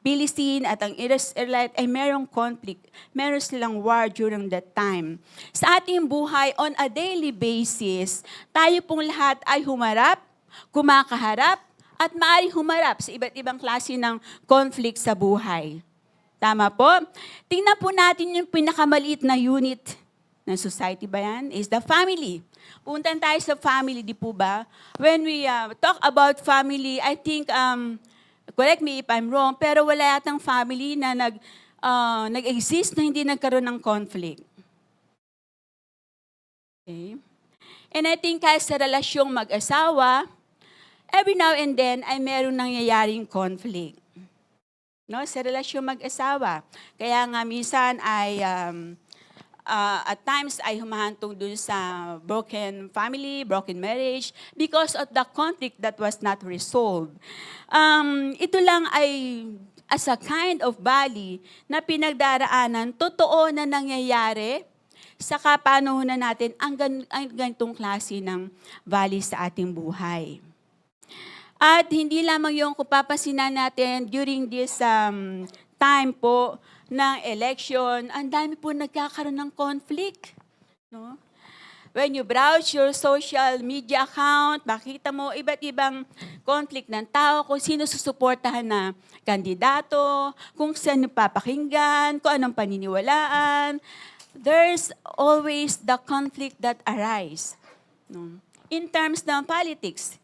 Philistine at ang Israelite ay merong conflict, meron silang war during that time. Sa ating buhay, on a daily basis, tayo pong lahat ay humarap, kumakaharap, at maaaring humarap sa iba't ibang klase ng conflict sa buhay. Tama po? Tingnan po natin yung pinakamaliit na unit ng society ba yan? Is the family. Puntan tayo sa family, di po ba? When we talk about family, I think, correct me if I'm wrong, pero wala yatang family na nag-exist na hindi nagkaroon ng conflict. Okay? And I think kahit sa relasyong mag-asawa, every now and then ay meron nangyayaring conflict. No? Sa relasyong mag-asawa. Kaya nga minsan ay at times ay humahantong dun sa broken family, broken marriage, because of the conflict that was not resolved. Ito lang ay as a kind of valley na pinagdaraanan, totoo na nangyayari sa kapanahonan natin ang ganitong klase ng valley sa ating buhay. At hindi lamang yung kung papasinan natin during this time po ng election, ang dami po nagkakaroon ng conflict. No? When you browse your social media account, makita mo iba't ibang conflict ng tao, kung sino susuportahan na kandidato, kung saan papakinggan, kung anong paniniwalaan. There's always the conflict that arise. No? In terms ng politics,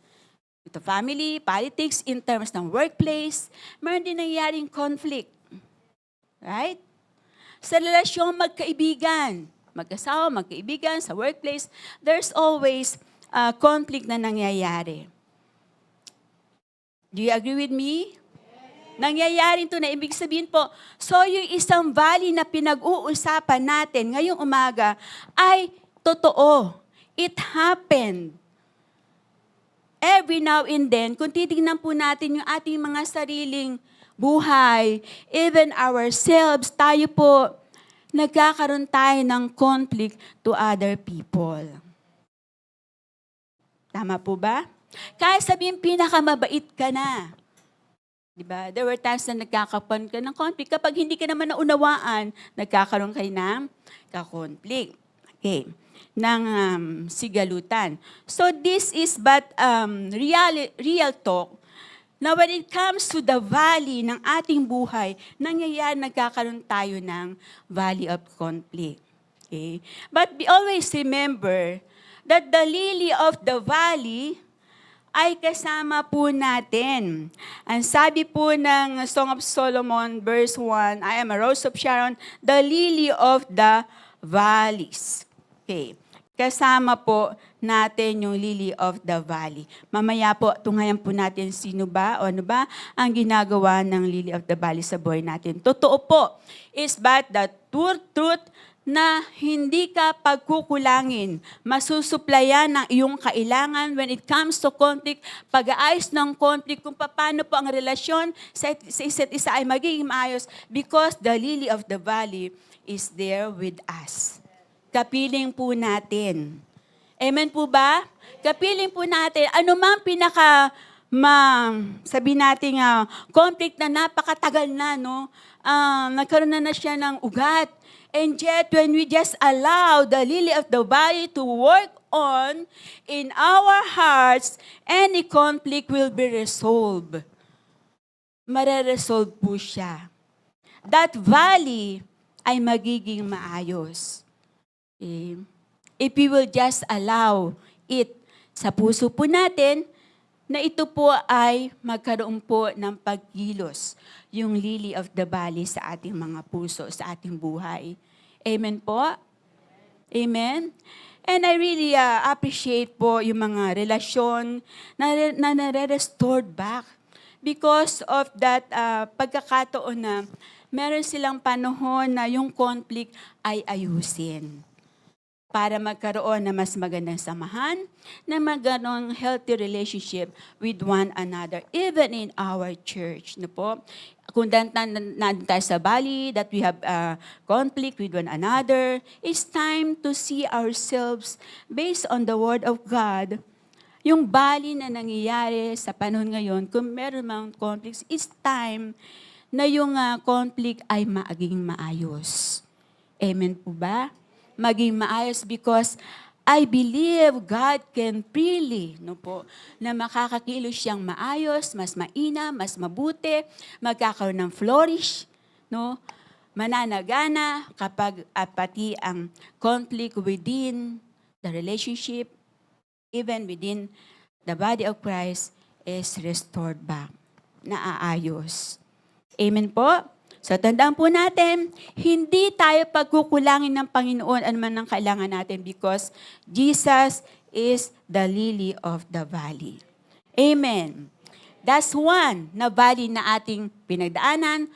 ito family, politics, in terms ng workplace, meron din nangyayaring conflict. Right? Sa relasyong magkaibigan, mag-asawa, magkaibigan, sa workplace, there's always conflict na nangyayari. Do you agree with me? Nangyayari ito na ibig sabihin po, so yung isang valley na pinag-uusapan natin ngayong umaga ay totoo. It happened. Every now and then, kung titignan po natin yung ating mga sariling buhay, even ourselves, tayo po, nagkakaroon tayo ng conflict to other people. Tama po ba? Kahit sabihin pinakamabait ka na. Diba? There were times na nagkakaroon ka ng conflict. Kapag hindi ka naman naunawaan, nagkakaroon kayo ng ka-conflict. Okay. Ng sigalutan. So this is but real talk. Now, when it comes to the valley ng ating buhay, nangyayari, nagkakaroon tayo ng valley of conflict. Okay? But we always remember that the lily of the valley ay kasama po natin. Ang sabi po ng Song of Solomon, verse 1, I am a rose of Sharon, the lily of the valleys. Okay. Kasama po natin yung lily of the valley. Mamaya po, tunghayan po natin sino ba o ano ba ang ginagawa ng lily of the valley sa buhay natin. Totoo po, is but the truth na hindi ka pagkukulangin. Masusuplayan ng iyong kailangan when it comes to conflict, pag-aayos ng conflict, kung paano po ang relasyon sa isa't isa ay magiging maayos because the lily of the valley is there with us. Kapiling po natin. Amen po ba? Kapiling po natin. Ano mang sabi natin conflict na napakatagal na, no? Nagkaroon na siya ng ugat. And yet, when we just allow the lily of the valley to work on in our hearts, any conflict will be resolved. Mare-resolve po siya. That valley ay magiging maayos. Okay. If we will just allow it sa puso po natin, na ito po ay magkaroon po ng pagkilos, yung lily of the valley sa ating mga puso, sa ating buhay. Amen po? Amen? And I really appreciate po yung mga relasyon na nare-restored back because of that pagkakataon na meron silang panahon na yung conflict ay ayusin para magkaroon na mas magandang samahan, na magandang healthy relationship with one another, even in our church. No po? Kung nandun tayo sa valley, that we have conflict with one another, it's time to see ourselves based on the Word of God. yung bali na nangyayari sa panahon ngayon, kung meron mang conflicts, it's time na yung conflict ay maging maayos. Amen po ba? Maging maayos because I believe God can freely, no po, na makakakilos siyang maayos, mas maina, mas mabuti, magkakaroon ng flourish, no? Mananagana kapag at pati ang conflict within the relationship, even within the body of Christ, is restored back, naaayos. Amen po? So, tandaan po natin, hindi tayo pagkukulangin ng Panginoon anuman ang kailangan natin because Jesus is the lily of the valley. Amen. That's one na valley na ating pinagdaraanan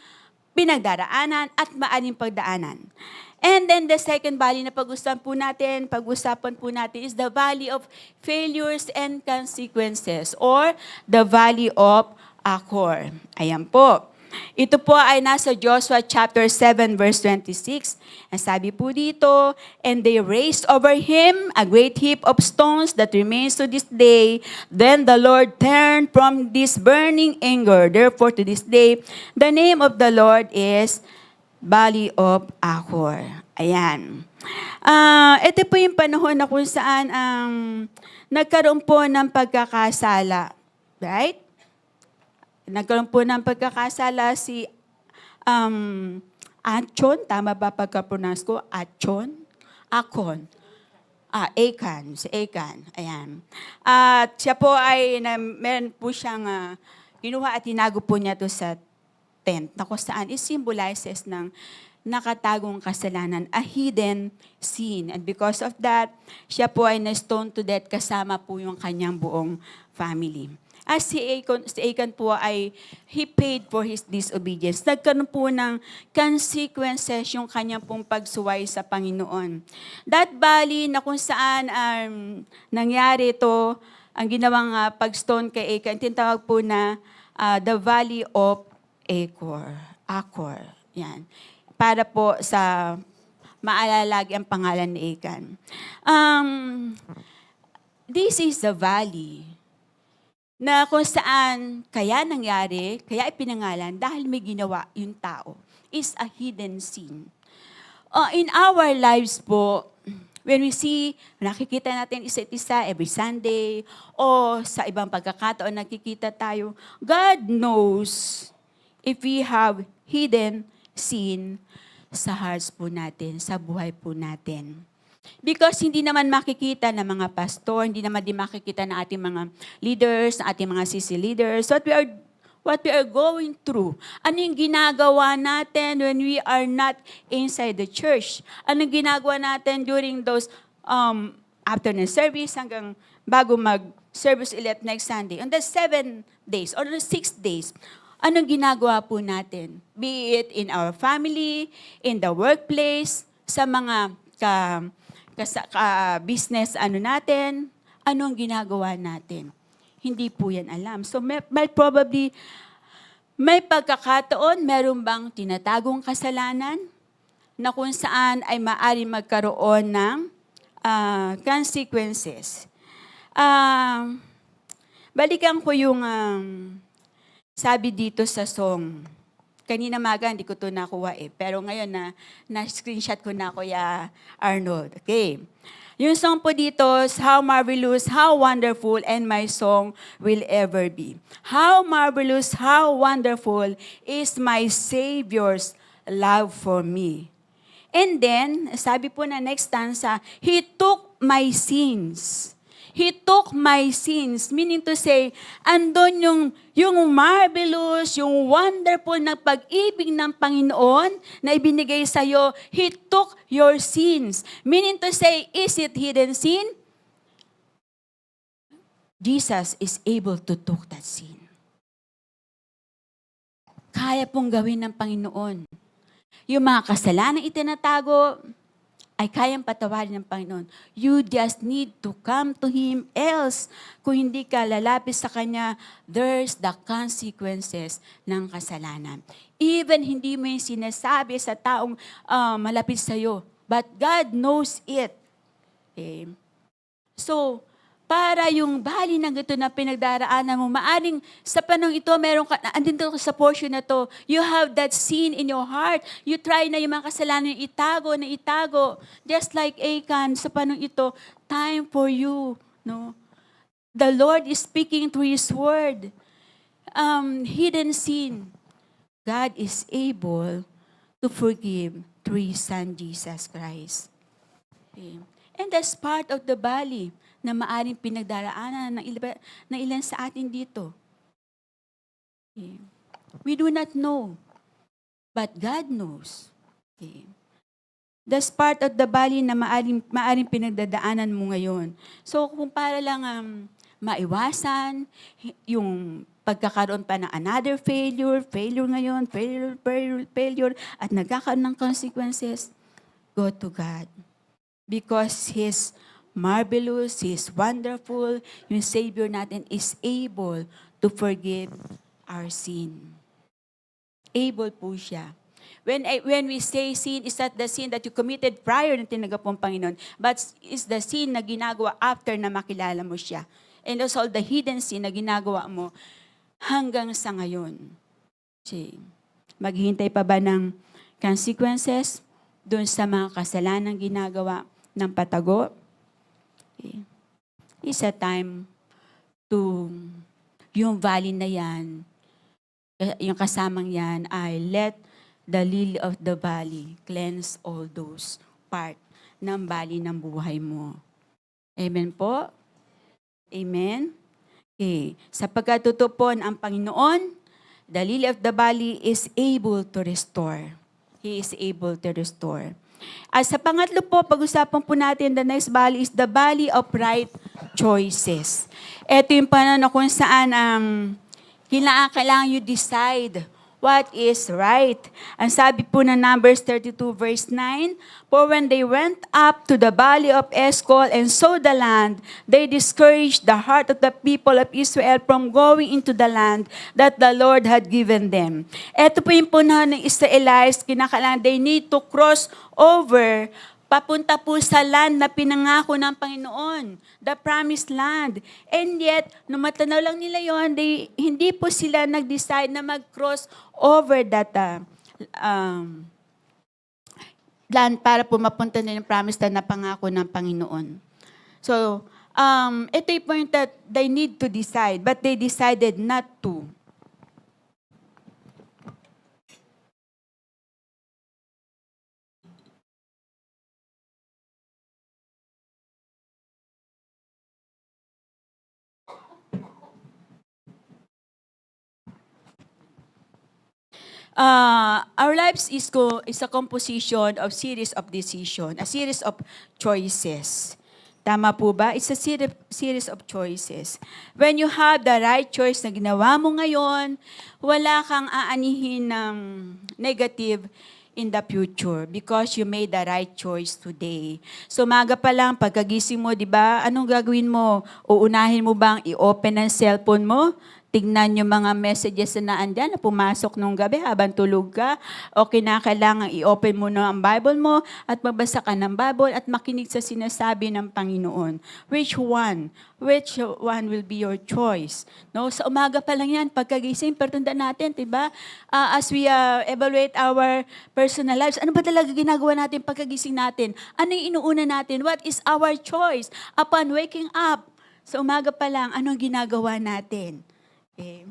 at maaring pagdaanan. And then the second valley na pag-usapan po natin is the valley of failures and consequences or the valley of Achor. Ayan po. Ito po ay nasa Joshua chapter 7 verse 26. Ang sabi po dito, and they raised over him a great heap of stones that remains to this day. Then the Lord turned from this burning anger. Therefore to this day, the name of the Lord is Valley of Achor. Ayan. Ito po yung panahon na kung saan nagkaroon po ng pagkakasala. Right? Nagkaroon po ng pagkakasala si Achon, tama ba pagka-pronounce ko? Achon? Akon. Achan, si Achan. Ayan. At siya po ay, meron po siyang kinuha at tinago po niya to sa tent, na kung saan it symbolizes ng nakatagong kasalanan, a hidden sin. And because of that, siya po ay na-stone to death kasama po yung kanyang buong family. As si Achan po ay, he paid for his disobedience. Nagkaroon po ng consequences yung kanyang pong pagsuway sa Panginoon. That valley na kung saan nangyari ito, ang ginawang pag-stone kay Achan, tinatawag po na the Valley of Achor. Yan. Para po sa maalalagi ang pangalan ni Achan. This is the valley na kung saan kaya nangyari, kaya ipinangalan dahil may ginawa yung tao, is a hidden sin. In our lives po, when we see, nakikita natin isa't isa every Sunday, o sa ibang pagkakataon nakikita tayo, God knows if we have hidden sin sa hearts po natin, sa buhay po natin. Because hindi naman makikita ng mga pastor, hindi naman din makikita ng ating mga leaders, ng ating mga CC leaders, what we are going through. Ano yung ginagawa natin when we are not inside the church? Ano yung ginagawa natin during those afternoon service hanggang bago mag-service ulit next Sunday? On the 7 days or the 6 days, anong ginagawa po natin? Be it in our family, in the workplace, sa mga business natin, anong ginagawa natin? Hindi po yan alam. So may probably, may pagkakataon, meron bang tinatagong kasalanan na kung saan ay maaari magkaroon ng consequences. Balikan ko yung sabi dito sa song. Kanina maga, hindi ko ito nakuha pero ngayon na-screenshot ko na, Kuya Arnold. Okay. Yung song po dito, how marvelous, how wonderful, and my song will ever be. How marvelous, how wonderful is my Savior's love for me. And then, sabi po na next stanza, He took my sins. He took my sins, meaning to say, andon yung marvelous, yung wonderful na pag-ibig ng Panginoon na ibinigay sa'yo. He took your sins. Meaning to say, is it hidden sin? Jesus is able to took that sin. Kaya pong gawin ng Panginoon. Yung mga kasalanan itinatago, ay kayang patawarin ng Panginoon. You just need to come to Him, else, kung hindi ka lalapit sa Kanya, there's the consequences ng kasalanan. Even hindi mo yung sinasabi sa taong malapit sa'yo, but God knows it. Okay? So, para yung bali ng ito na pinagdaraanan mo, maaring sa panong ito, meron ka, andito ka sa portion na to, you have that sin in your heart. You try na yung mga kasalanan na itago. Just like Achan, sa panong ito, time for you. No? The Lord is speaking through His word. Hidden sin. God is able to forgive through His Son, Jesus Christ. Okay. And that's part of the bali na maaring pinagdaraanan ng ilan sa atin dito. Okay. We do not know, but God knows. Okay. That's part of the bali na maaring pinagdadaanan mo ngayon. So kung para lang maiwasan yung pagkakaroon pa ng another failure ngayon, failure, at nagkakaroon ng consequences, go to God. Because He's marvelous, He's wonderful, yung Savior natin is able to forgive our sin. Able po siya. When we say sin, is not the sin that you committed prior na tinanggap mong Panginoon, but is the sin na ginagawa after na makilala mo siya. And also the hidden sin na ginagawa mo hanggang sa ngayon. Maghihintay pa ba ng consequences doon sa mga kasalanan ginagawa ng patago? Okay. It's a time to, yung valley na yan, yung kasamang yan, ay let the lily of the valley cleanse all those part ng valley ng buhay mo. Amen po? Amen? Okay. Sapagkat tutupon ang Panginoon, the lily of the valley is able to restore. He is able to restore. At sa pangatlo po, pag-usapan po natin, the next valley is the valley of right choices. Ito yung panahon kung saan kailangan you decide what is right. Ang sabi po ng Numbers 32 verse 9, for when they went up to the valley of Eshcol and saw the land, they discouraged the heart of the people of Israel from going into the land that the Lord had given them. Ito po yung punahon ng Israelites, kinakailangan they need to cross over papunta po sa land na pinangako ng Panginoon, the promised land. And yet, nung matanaw lang nila yon, hindi po sila nag-decide na mag-cross over that land para po mapunta na yung promised land na pangako ng Panginoon. So, ito yung point that they need to decide, but they decided not to. Our lives is a composition of series of decision, a series of choices. Tama po ba? It's a series of choices. When you have the right choice na ginawa mo ngayon, wala kang aanihin ng negative in the future because you made the right choice today. So maga pa lang, pagkagising mo, di ba, anong gagawin mo? Uunahin mo bang i-open ang cellphone mo? Tignan yung mga messages na naandyan na pumasok nung gabi habang tulog ka, o kinakailangan i-open mo na ang Bible mo at magbasa ka ng Bible at makinig sa sinasabi ng Panginoon. Which one? Which one will be your choice? No, sa umaga pa lang yan, pagkagising, pero tandaan natin, diba? As we evaluate our personal lives, ano ba talaga ginagawa natin pagkagising natin? Ano yung inuuna natin? What is our choice? Upon waking up, sa umaga pa lang, anong ginagawa natin? Okay.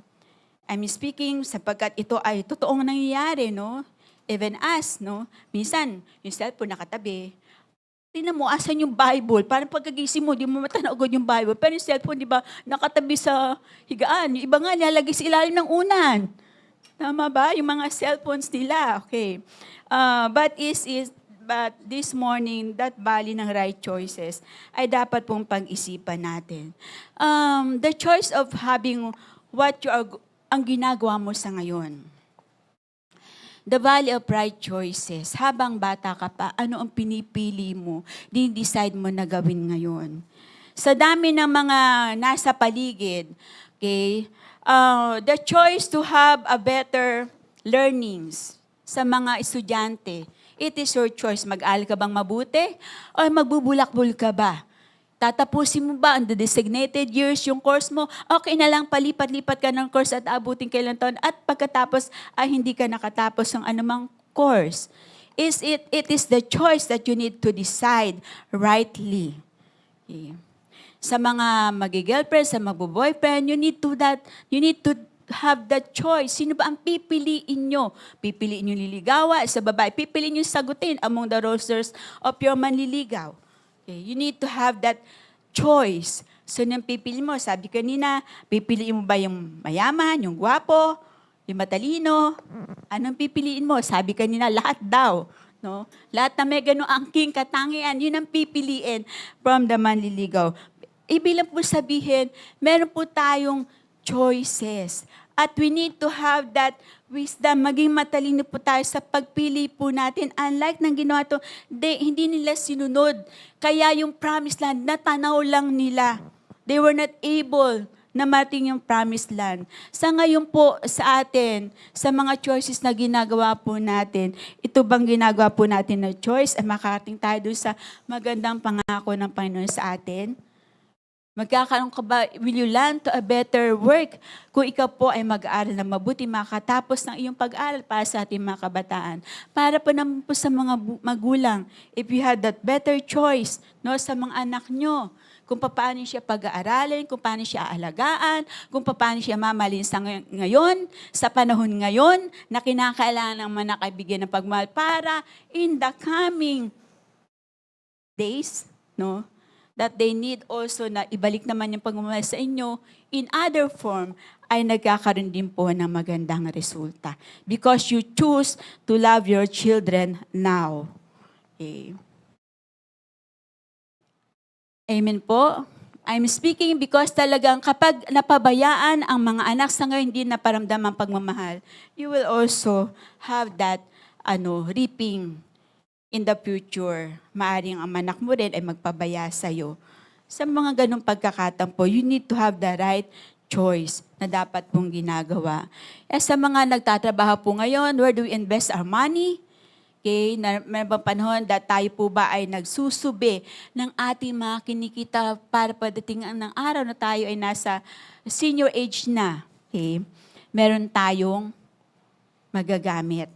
I'm speaking sapagkat ito ay totoong nangyayari, no? Even us, no? Minsan, yung cellphone nakatabi, tingnan mo, asan yung Bible? Parang pagkagising mo, di mo matanagod yung Bible. Pero yung cellphone, di ba, nakatabi sa higaan. Yung iba nga, nilalagay sa ilalim ng unan. Tama ba? Yung mga cellphones nila. Okay. But this morning, that valley ng right choices ay dapat pong pag-isipan natin. The choice of having ang ginagawa mo sa ngayon. The valley of right choices. Habang bata ka pa, ano ang pinipili mo, di-decide mo na gawin ngayon. Sa dami ng mga nasa paligid, okay, the choice to have a better learnings sa mga estudyante, it is your choice. Mag-aaral ka bang mabuti o magbubulakbul ka ba? Tatapusin mo ba on the designated years yung course mo? Okay na lang, palipat-lipat ka ng course at abutin kailang taon at pagkatapos ay hindi ka nakatapos ng anumang course. It is the choice that you need to decide rightly. Okay. Sa mga magi-girlfriend, sa magbo-boyfriend, you need to have that choice. Sino ba ang pipiliin nyo? Pipiliin nyo liligawa sa babae. Pipiliin nyo sagutin among the rosters of your manliligaw. Okay. You need to have that choice. So, nang pipili mo, sabi kanina, pipiliin mo ba yung mayaman, yung gwapo, yung matalino? Anong pipiliin mo? Sabi kanina, lahat daw. No? Lahat na may ganung angking katangian, yun ang pipiliin from the manliligaw. Ibig lang po sabihin, meron po tayong choices. At we need to have that wisdom. Maging matalino po tayo sa pagpili po natin. Unlike ng ginawa to, hindi nila sinunod. Kaya yung promised land, natanaw lang nila. They were not able na mating yung promised land. Sa ngayon po, sa atin, sa mga choices na ginagawa po natin, ito bang ginagawa po natin na choice ay makarating tayo doon sa magandang pangako ng Panginoon sa atin? Magkakaroon ka ba, will you learn to a better work? Kung ikaw po ay mag-aaral na mabuti, makatapos ng iyong pag-aaral para sa ating mga kabataan. Para po naman po sa mga magulang, if you had that better choice, no, sa mga anak nyo, kung paano siya pag-aaralin, kung paano siya aalagaan, kung paano siya mamalin sa ngayon, sa panahon ngayon, na kinakailangan ng mga nakabigyan ng pagmahal para in the coming days, no, that they need also na ibalik naman yung pagmamahal sa inyo in other form, ay nagkakaroon din po ng magandang resulta. Because you choose to love your children now. Okay. Amen po. I'm speaking because talagang kapag napabayaan ang mga anak sa ngayon, hindi naparamdam ang pagmamahal, you will also have that reaping in the future. Maaring ang anak mo rin ay magpabaya sa'yo. Sa mga ganong pagkakataon po, you need to have the right choice na dapat pong ginagawa. Sa mga nagtatrabaho po ngayon, where do we invest our money? Okay, may bang panahon that tayo po ba ay nagsusubi ng ating mga kinikita para pagdating ng araw na tayo ay nasa senior age na. Okay, meron tayong magagamit.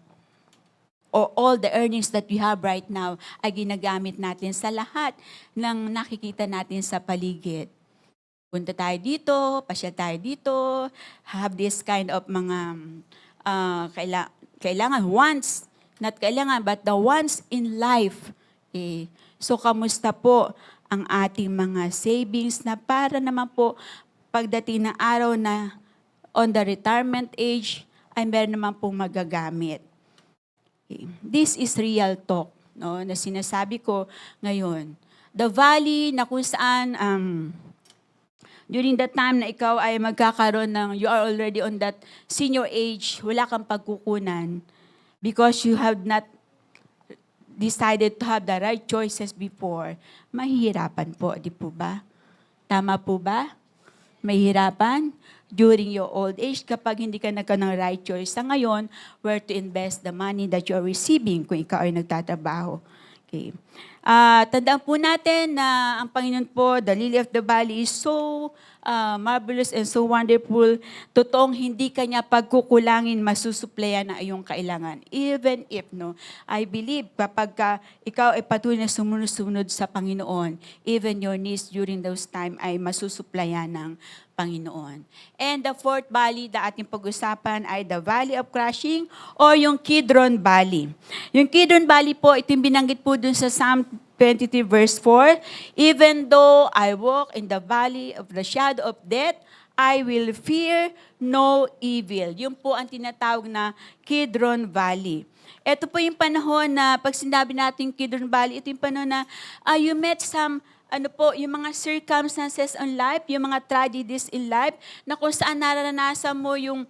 Or all the earnings that we have right now ay ginagamit natin sa lahat ng nakikita natin sa paligid. Punta tayo dito, pasya tayo dito, have this kind of mga kailangan once, not kailangan, but the once in life. Okay. So, kamusta po ang ating mga savings na para naman po pagdating ng araw na on the retirement age, ay meron naman pong magagamit. Okay. This is real talk, no, na sinasabi ko ngayon. The valley na kung saan during that time na ikaw ay magkakaroon ng, you are already on that senior age, wala kang pagkukunan because you have not decided to have the right choices before, mahihirapan po, di po ba? Tama po ba? Mahihirapan during your old age kapag hindi ka nagkaroon ng right choice sa ngayon where to invest the money that you are receiving kung ikaw ay nagtatrabaho. Okay. Tandaan po natin na ang Panginoon po, the lily of the valley is so marvelous and so wonderful. Totoong hindi kanya pagkukulangin, masusuplayan na iyong kailangan. Even if, no, I believe kapag ikaw ay patuloy na sumunod sa Panginoon, even your needs during those time ay masusuplayan ng Panginoon. And the fourth valley na ating pag-usapan ay the Valley of Crushing o yung Kidron Valley. Yung Kidron Valley po, ito yung binanggit po dun sa Psalm 23 verse 4, even though I walk in the valley of the shadow of death, I will fear no evil. Yun po ang tinatawag na Kidron Valley. Ito po yung panahon na pag sinabi natin Kidron Valley, ito yung panahon na you met some yung mga circumstances in life, yung mga tragedies in life, na kung saan naranasan mo yung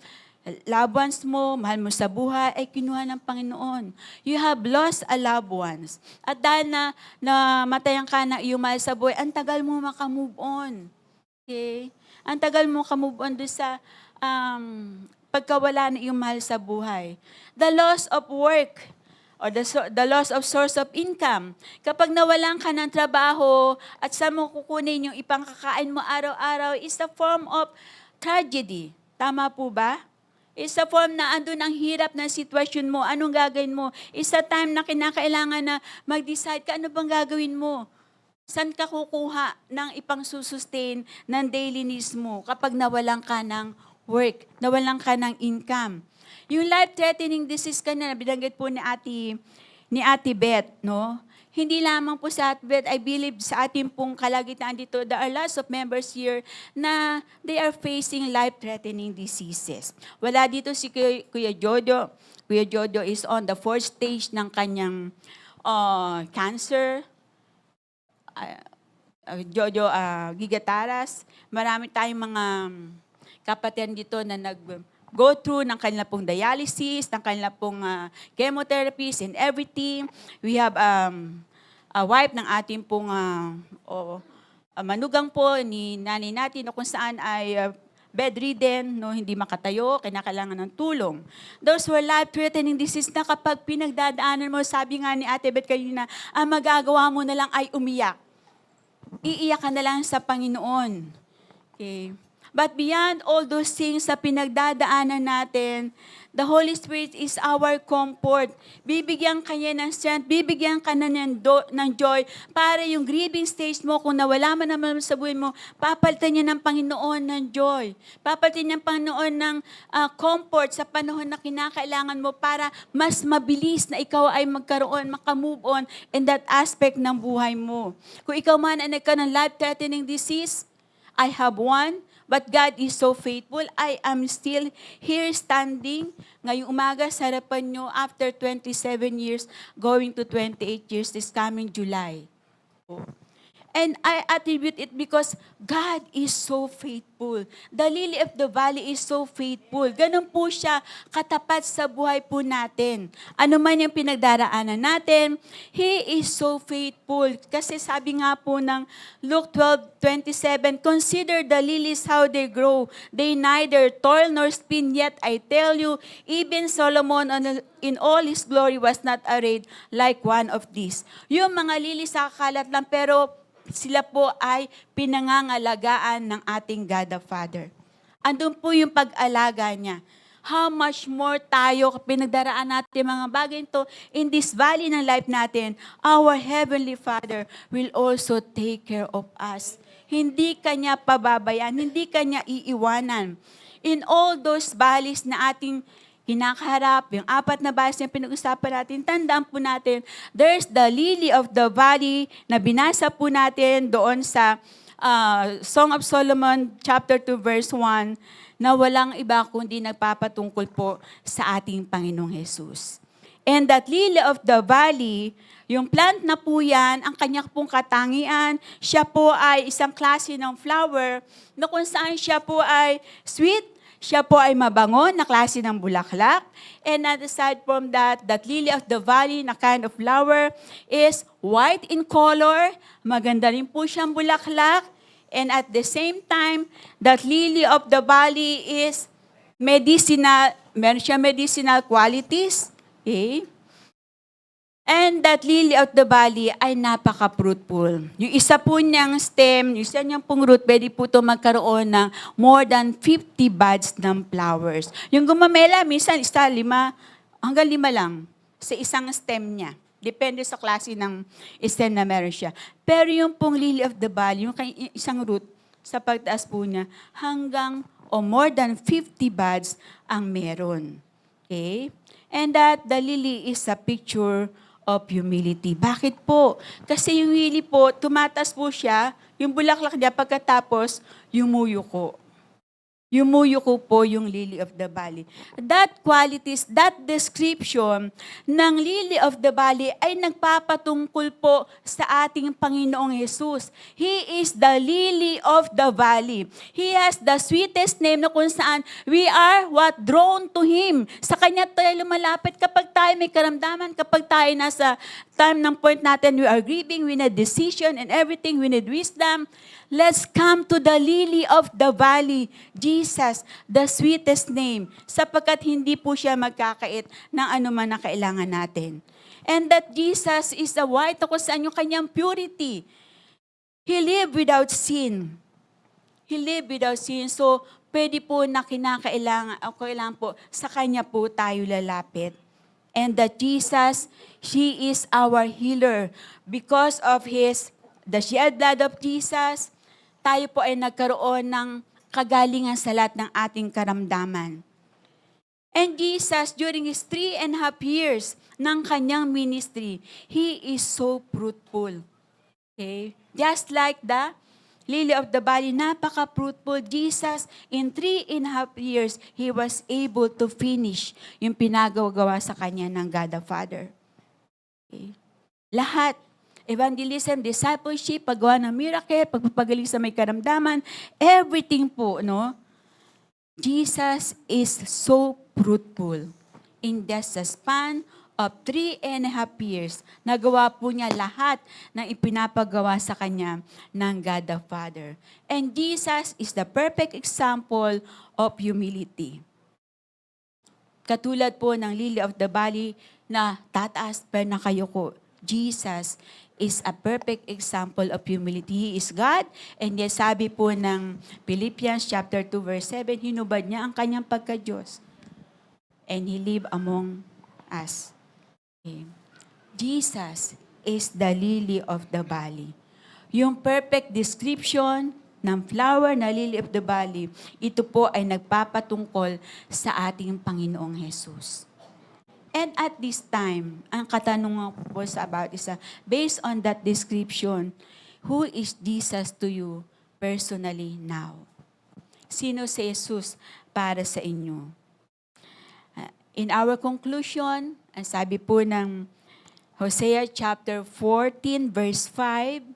loved ones mo, mahal mo sa buhay, ay kinuha ng Panginoon. You have lost a loved ones. At dahil na matayan ka na iyong mahal sa buhay, ang tagal mo makamove on. Okay? Ang tagal mo makamove on doon sa pagkawala na iyong mahal sa buhay. The loss of work or the loss of source of income. Kapag nawalan ka ng trabaho at saan mo kukunin yung ipangkakain mo araw-araw, is a form of tragedy. Tama po ba? It's a form na andun ang hirap ng sitwasyon mo. Anong gagawin mo? It's a time na kinakailangan na mag-decide ka ano bang gagawin mo. Saan ka kukuha ng ipang-sustain ng daily needs mo kapag nawalan ka ng work, nawalan ka ng income. Yung life-threatening disease kanina, binanggit po ni Ate Beth, no? Hindi lamang po sa Ate Beth, I believe sa ating pong kalagitnaan dito, there are lots of members here na they are facing life-threatening diseases. Wala dito si Kuya Jojo. Kuya Jojo is on the 4th stage ng kanyang cancer. Jojo Gigataras. Marami tayong mga kapatid dito na go through ng kanila pong dialysis, ng kanila pong chemotherapies and everything. We have a wife ng ating pong manugang po ni nanay natin na kung saan ay bedridden, no, hindi makatayo, kinakailangan ng tulong. Those were life-threatening disease na kapag pinagdadaanan mo, sabi nga ni Ate Beth kanina, ang magagawa mo na lang ay umiyak. Iiyak ka na lang sa Panginoon. Okay. But beyond all those things na pinagdadaanan natin, the Holy Spirit is our comfort. Bibigyan ka niya ng strength, bibigyan ka na ng joy para yung grieving stage mo, kung nawala man naman sa buhay mo, papalitan niya ng Panginoon ng joy. Papalitan niya ng Panginoon ng comfort sa panahon na kinakailangan mo para mas mabilis na ikaw ay magkaroon, makamove on in that aspect ng buhay mo. Kung ikaw man ay nagkaroon ng life-threatening disease, I have one. But God is so faithful. I am still here standing ngayong umaga sa harapan nyo after 27 years, going to 28 years this coming July. And I attribute it because God is so faithful. The lily of the valley is so faithful. Ganun po siya katapat sa buhay po natin. Ano man yung pinagdaraanan natin, He is so faithful. Kasi sabi nga po ng Luke 12:27, consider the lilies how they grow. They neither toil nor spin, yet I tell you, even Solomon in all his glory was not arrayed like one of these. Yung mga lilies sa kakalat lang, pero sila po ay pinangangalagaan ng ating God the Father. Andun po yung pag-alaga niya. How much more tayo pinagdaraan natin mga bagay ito in this valley ng life natin, our Heavenly Father will also take care of us. Hindi kanya pababayaan, hindi kanya iiwanan. In all those valleys na ating kinakaharap, yung 4 na valleys na pinag-usapan natin, tandaan po natin, there's the lily of the valley na binasa po natin doon sa Song of Solomon, chapter 2, verse 1, na walang iba kundi nagpapatungkol po sa ating Panginoong Jesus. And that lily of the valley, yung plant na po yan, ang kanya pong katangian, siya po ay isang klase ng flower na kung saan siya po ay sweet, siya po ay mabango na klase ng bulaklak. And aside from that, that lily of the valley na kind of flower is white in color. Maganda rin po siyang bulaklak. And at the same time, that lily of the valley is medicinal. Meron siya medicinal qualities. Okay? And that lily of the valley ay napaka-fruitful. Yung isa po niyang stem, yung isa niyang pong root, pwede po ito magkaroon ng more than 50 buds ng flowers. Yung gumamela, minsan 5 hanggang 5 lang sa isang stem niya. Depende sa klase ng stem na meron siya. Pero yung pong lily of the valley, yung isang root, sa pagtaas po niya, hanggang o more than 50 buds ang meron. Okay? And that the lily is a picture of humility. Bakit po? Kasi yung lily po, tumatas po siya, yung bulaklak niya pagkatapos, yumuyuko. Yumuyuko po yung lily of the valley. That qualities, that description ng lily of the valley ay nagpapatungkol po sa ating Panginoong Jesus. He is the lily of the valley. He has the sweetest name na kung saan we are drawn to Him. Sa Kanya tayo lumalapit kapag tayo may karamdaman, kapag tayo nasa time ng point natin, we are grieving, we need decision and everything, we need wisdom. Let's come to the lily of the valley, Jesus, the sweetest name, sapagkat hindi po siya magkakait ng anuman na kailangan natin. And that Jesus is the white na kung saan yung kanyang purity. He lived without sin. He lived without sin. So, pwede po na kailangan po, sa Kanya po tayo lalapit. And that Jesus, He is our healer. Because of the shed blood of Jesus, tayo po ay nagkaroon ng kagalingan sa lahat ng ating karamdaman. And Jesus, during His 3.5 years ng Kanyang ministry, He is so fruitful. Okay? Just like the lily of the valley, napaka-fruitful. Jesus, in 3.5 years, He was able to finish yung pinagawa sa Kanya ng God the Father. Okay? Lahat. Evangelism, discipleship, paggawa ng miracle, pagpapagaling sa may karamdaman, everything po, no? Jesus is so fruitful. In just a span of 3.5 years, nagawa po niya lahat ng ipinapagawa sa Kanya ng God the Father. And Jesus is the perfect example of humility. Katulad po ng lily of the valley na tataas pa na kayo ko. Jesus is a perfect example of humility. He is God, and yes, sabi po ng Philippians chapter 2 verse 7, hinubad niya ang kanyang pagka-Diyos. And He lived among us. Okay. Jesus is the lily of the valley. Yung perfect description ng flower na lily of the valley, ito po ay nagpapatungkol sa ating Panginoong Jesus. And at this time, ang katanungan ko po sa about isa, based on that description, who is Jesus to you personally now? Sino si Jesus para sa inyo? In our conclusion, ang sabi po ng Hosea chapter 14 verse 5,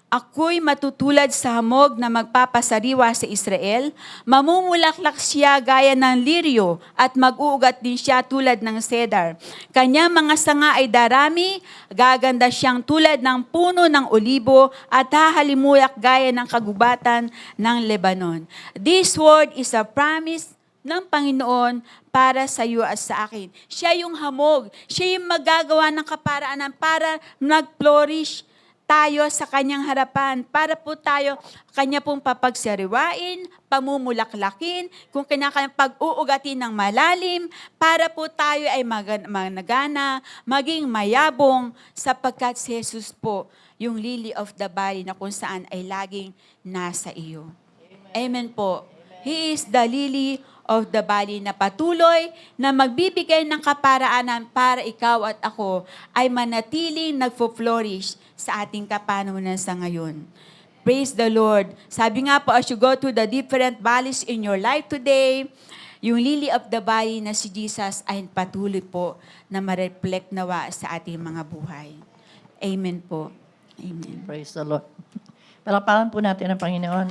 ako'y matutulad sa hamog na magpapasariwa sa Israel, mamumulaklak siya gaya ng liryo at mag-uugat din siya tulad ng cedar. Kanyang mga sanga ay darami, gaganda siyang tulad ng puno ng olibo at hahalimuyak gaya ng kagubatan ng Lebanon. This word is a promise ng Panginoon para sa iyo at sa akin. Siya yung hamog, siya yung magagawa ng kaparaanan para nag-flourish tayo sa Kanyang harapan, para po tayo, Kanya pong papagsariwain, pamumulaklakin, kung kinakanyang pag-uugatin ng malalim, para po tayo ay managana, maging mayabong, sapagkat si Jesus po, yung lily of the valley na kung saan ay laging nasa iyo. Amen po. He is the lily of the valley na patuloy na magbibigay ng kaparaanan para ikaw at ako ay manatiling nagfo-flourish sa ating kapanahunan sa ngayon. Praise the Lord. Sabi nga po, as you go to the different valleys in your life today, yung lily of the valley na si Jesus ay patuloy po na ma-reflect nawa sa ating mga buhay. Amen po. Amen. Praise the Lord. Palakpakan po natin ang Panginoon.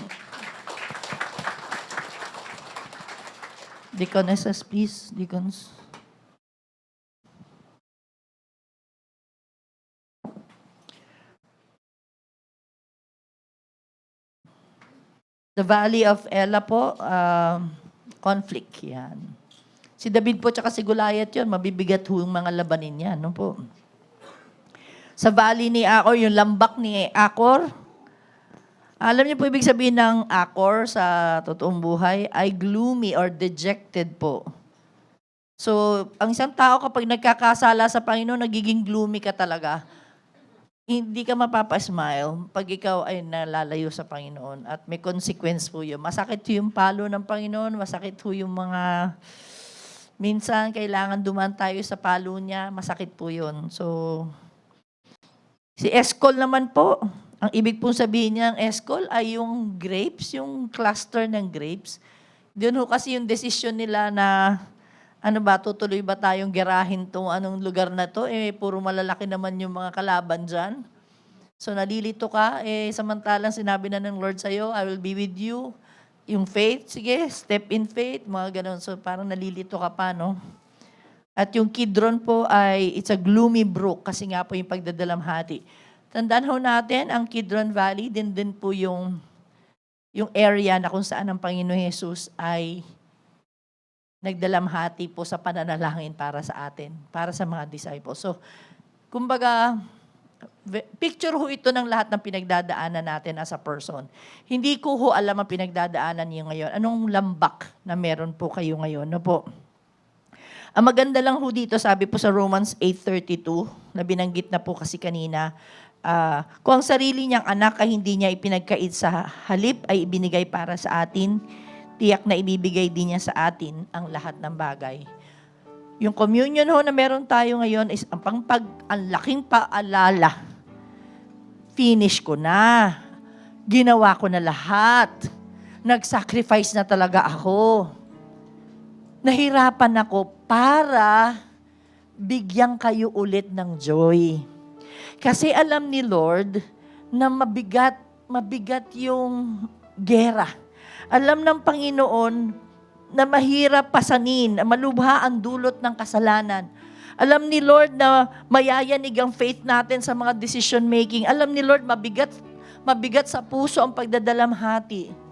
Deaconesses, please. Deacons. The Valley of Ela po, conflict yan. Si David po tsaka si Goliath yun, mabibigat ho yung mga labanin yan. No po? Sa Valley ni Acor, yung lambak ni Acor, alam niyo po ibig sabihin ng Acor sa totoong buhay ay gloomy or dejected po. So, ang isang tao kapag nagkakasala sa Panginoon, nagiging gloomy ka talaga. Hindi ka mapapasmile pag ikaw ay nalalayo sa Panginoon at may consequence po yun. Masakit po yung palo ng Panginoon, masakit po yung mga... Minsan, kailangan dumaan tayo sa palo niya, masakit po yun. So, si Eskol naman po, ang ibig pong sabihin niya, ang Eskol ay yung grapes, yung cluster ng grapes. Doon ho kasi yung decision nila na, ano ba, tutuloy ba tayong gerahin itong anong lugar na to? Puro malalaki naman yung mga kalaban dyan. So nalilito ka, samantalang sinabi na ng Lord sa'yo, I will be with you. Yung faith, sige, step in faith, mga ganun. So parang nalilito ka pa, no? At yung Kidron po ay, it's a gloomy brook kasi nga po yung pagdadalamhati. Tandaan ho natin, ang Kidron Valley, din po yung area na kung saan ang Panginoon Jesus ay nagdalamhati po sa pananalangin para sa atin, para sa mga disciples. So, kumbaga, picture ho ito ng lahat ng pinagdadaanan natin as a person. Hindi ko ho alam ang pinagdadaanan niyo ngayon. Anong lambak na meron po kayo ngayon? No po? Ang maganda lang ho dito, sabi po sa Romans 8:32, na binanggit na po kasi kanina, kung ang sarili niyang anak ay hindi niya ipinagkait sa halip ay ibinigay para sa atin, tiyak na ibibigay din niya sa atin ang lahat ng bagay. Yung communion ho na meron tayo ngayon is ang laking paalala. Finish ko na. Ginawa ko na lahat. Nag-sacrifice na talaga ako. Nahirapan ako para bigyan kayo ulit ng joy. Kasi alam ni Lord na mabigat yung gera. Alam ng Panginoon na mahirap pasanin, malubha ang dulot ng kasalanan. Alam ni Lord na mayayanig ang faith natin sa mga decision making. Alam ni Lord, mabigat sa puso ang pagdadalamhati.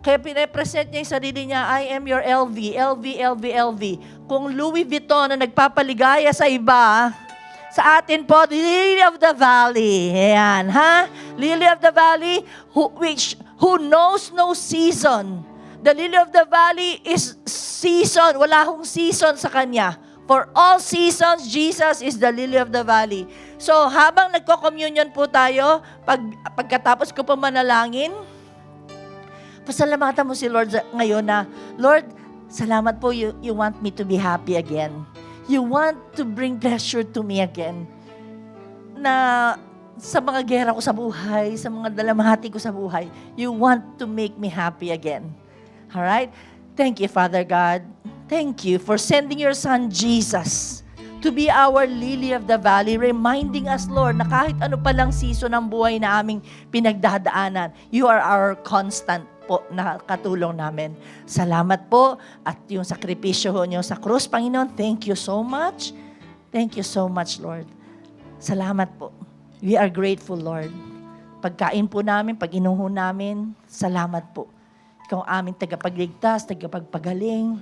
Kaya pinapresent niya yung sarili niya, I am your LV, LV, LV, LV. Kung Louis Vuitton na nagpapaligaya sa iba, sa atin po, Lily of the Valley. Ayan, ha? Lily of the Valley, who knows no season. The Lily of the Valley is season. Wala hong season sa Kanya. For all seasons, Jesus is the Lily of the Valley. So, habang nagko-communion po tayo, pagkatapos ko po manalangin, pasalamatan mo si Lord ngayon na, Lord, salamat po, you want me to be happy again. You want to bring pleasure to me again. Na sa mga gera ko sa buhay, sa mga dalamhati ko sa buhay, you want to make me happy again. Alright? Thank you, Father God. Thank you for sending your Son, Jesus, to be our lily of the valley, reminding us, Lord, na kahit ano palang season ng buhay na aming pinagdadaanan, you are our constant po na katulong namin. Salamat po at yung sakripisyo niyo sa krus, Panginoon, thank you so much. Thank you so much, Lord. Salamat po. We are grateful, Lord. Pagkain po namin, pag-inuho namin, salamat po. Ikaw ang aming tagapagligtas, tagapagpagaling.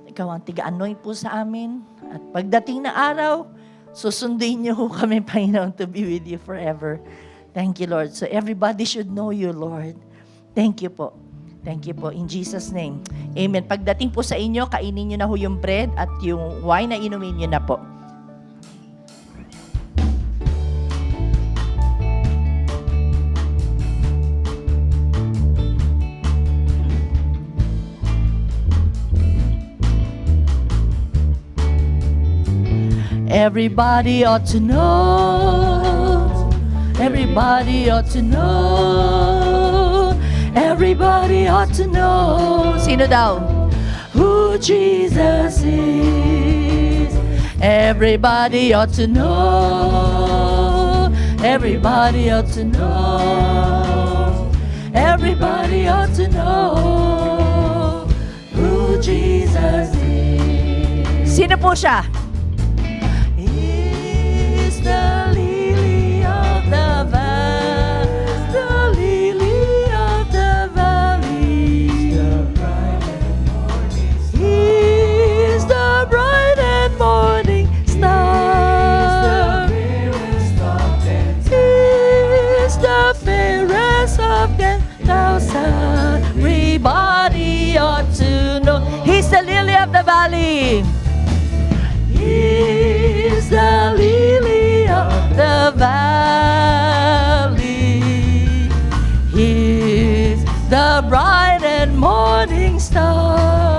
Ikaw ang tiga-anoint po sa amin. At pagdating na araw, susundin niyo po kami, Panginoon, to be with you forever. Thank you, Lord. So everybody should know you, Lord. Thank you po. Thank you po. In Jesus' name. Amen. Pagdating po sa inyo, kainin nyo na ho yung bread at yung wine na inumin nyo na po. Everybody ought to know. Everybody ought to know. Everybody ought to know. Sino daw? Who Jesus is. Everybody ought to know. Everybody ought to know. Everybody ought to know who Jesus is. Sino po siya? He's the lily of the valley. The lily of the valley. He's the bright and morning star. He's the fairest of 10,000. Everybody ought to know. He's the lily of the valley. He's the lily of the valley. He's the bright and morning star.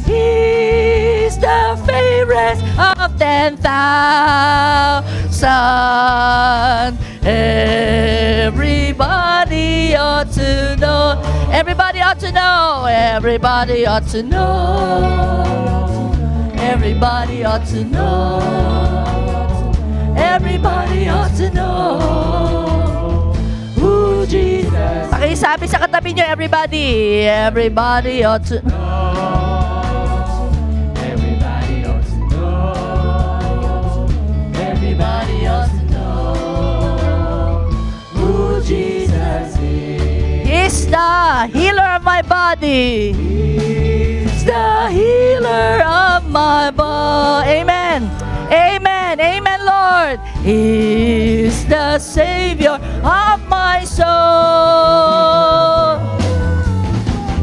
He's the fairest of 10,000. Everybody ought to know. Everybody ought to know. Everybody ought to know. Everybody ought to know. Everybody ought to know who Jesus. Pakisabi sa katabi niyo, everybody. Everybody ought to know. Everybody ought to know. Everybody ought to know who Jesus is. He's the healer of my body. body. He's the healer of my body. Amen. Amen. Amen, Lord. He's the Savior of my soul.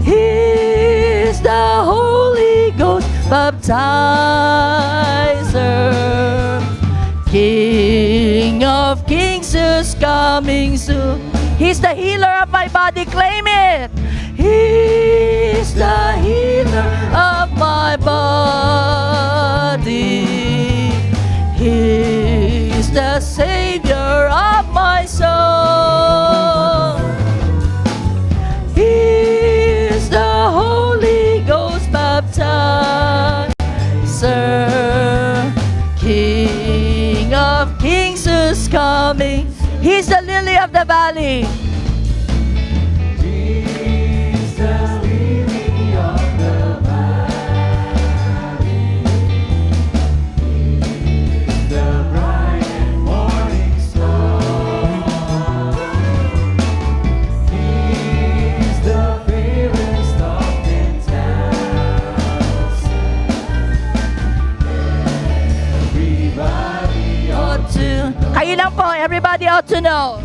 He's the Holy Ghost baptizer. King of kings is coming soon. He's the healer of my body. Claim it. He's the healer of my body. He's the Savior of my soul. He's the Holy Ghost baptizer. King of kings is coming. He's the lily of the valley. He's the lily of the valley. He's the bright and morning star. He's the fairest of 10,000. Everybody ought to. Kayo lang po, everybody ought to know.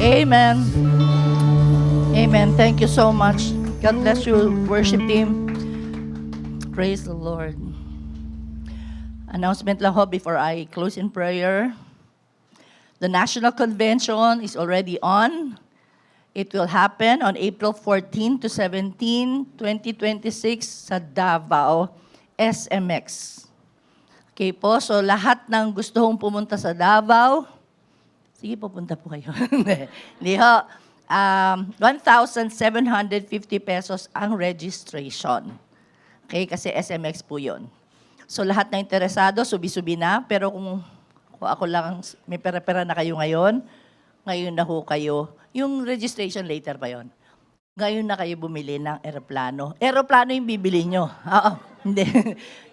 Amen. Amen. Thank you so much. God bless you, worship team. Praise the Lord. Announcement lang ho before I close in prayer. The National Convention is already on. It will happen on April 14 to 17, 2026 sa Davao, SMX. Okay po, so lahat ng gusto hong pumunta sa Davao, sige, pupunta po kayo. Hindi ho. 1,750 pesos ang registration. Okay, kasi SMX po yun. So lahat na interesado, subi-subi na. Pero kung ako lang, may pera-pera na kayo ngayon na ho kayo. Yung registration later pa yon. Ngayon na kayo bumili ng eroplano. Eroplano yung bibili nyo. Oo, hindi.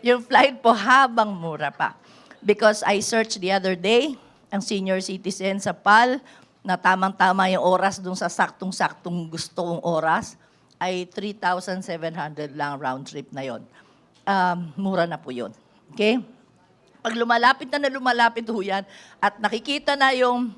Yung flight po habang mura pa. Because I searched the other day, ang senior citizen sa PAL, na tamang-tama yung oras dun sa saktong-saktong gusto kong oras, ay 3,700 lang round trip na yon. Mura na po yun. Okay? Pag lumalapit ho yan, at nakikita na yung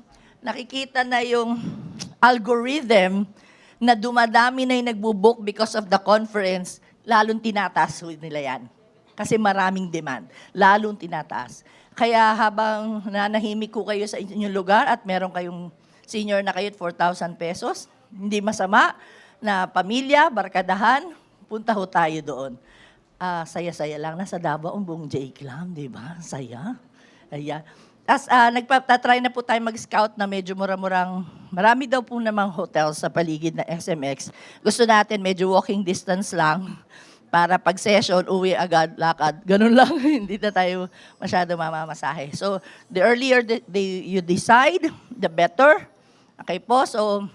algorithm na dumadami na yung nagbubook because of the conference, lalong tinataas nila yan. Kasi maraming demand. Lalong tinataas. Kaya habang nanahimik ko kayo sa inyong lugar at meron kayong senior na kayo at 4,000 pesos, hindi masama na pamilya, barkadahan, punta ho tayo doon. Saya-saya lang. Nasa Davao ang buong J-Clam, di ba? Saya. Ayan. As nagtatry na po tayo mag-scout na medyo mura-murang, marami daw po namang hotels sa paligid na SMX. Gusto natin medyo walking distance lang para pag session, uwi agad, lakad. Ganun lang, hindi na tayo masyado mamamasahe. So, the earlier you decide, the better. Okay po, so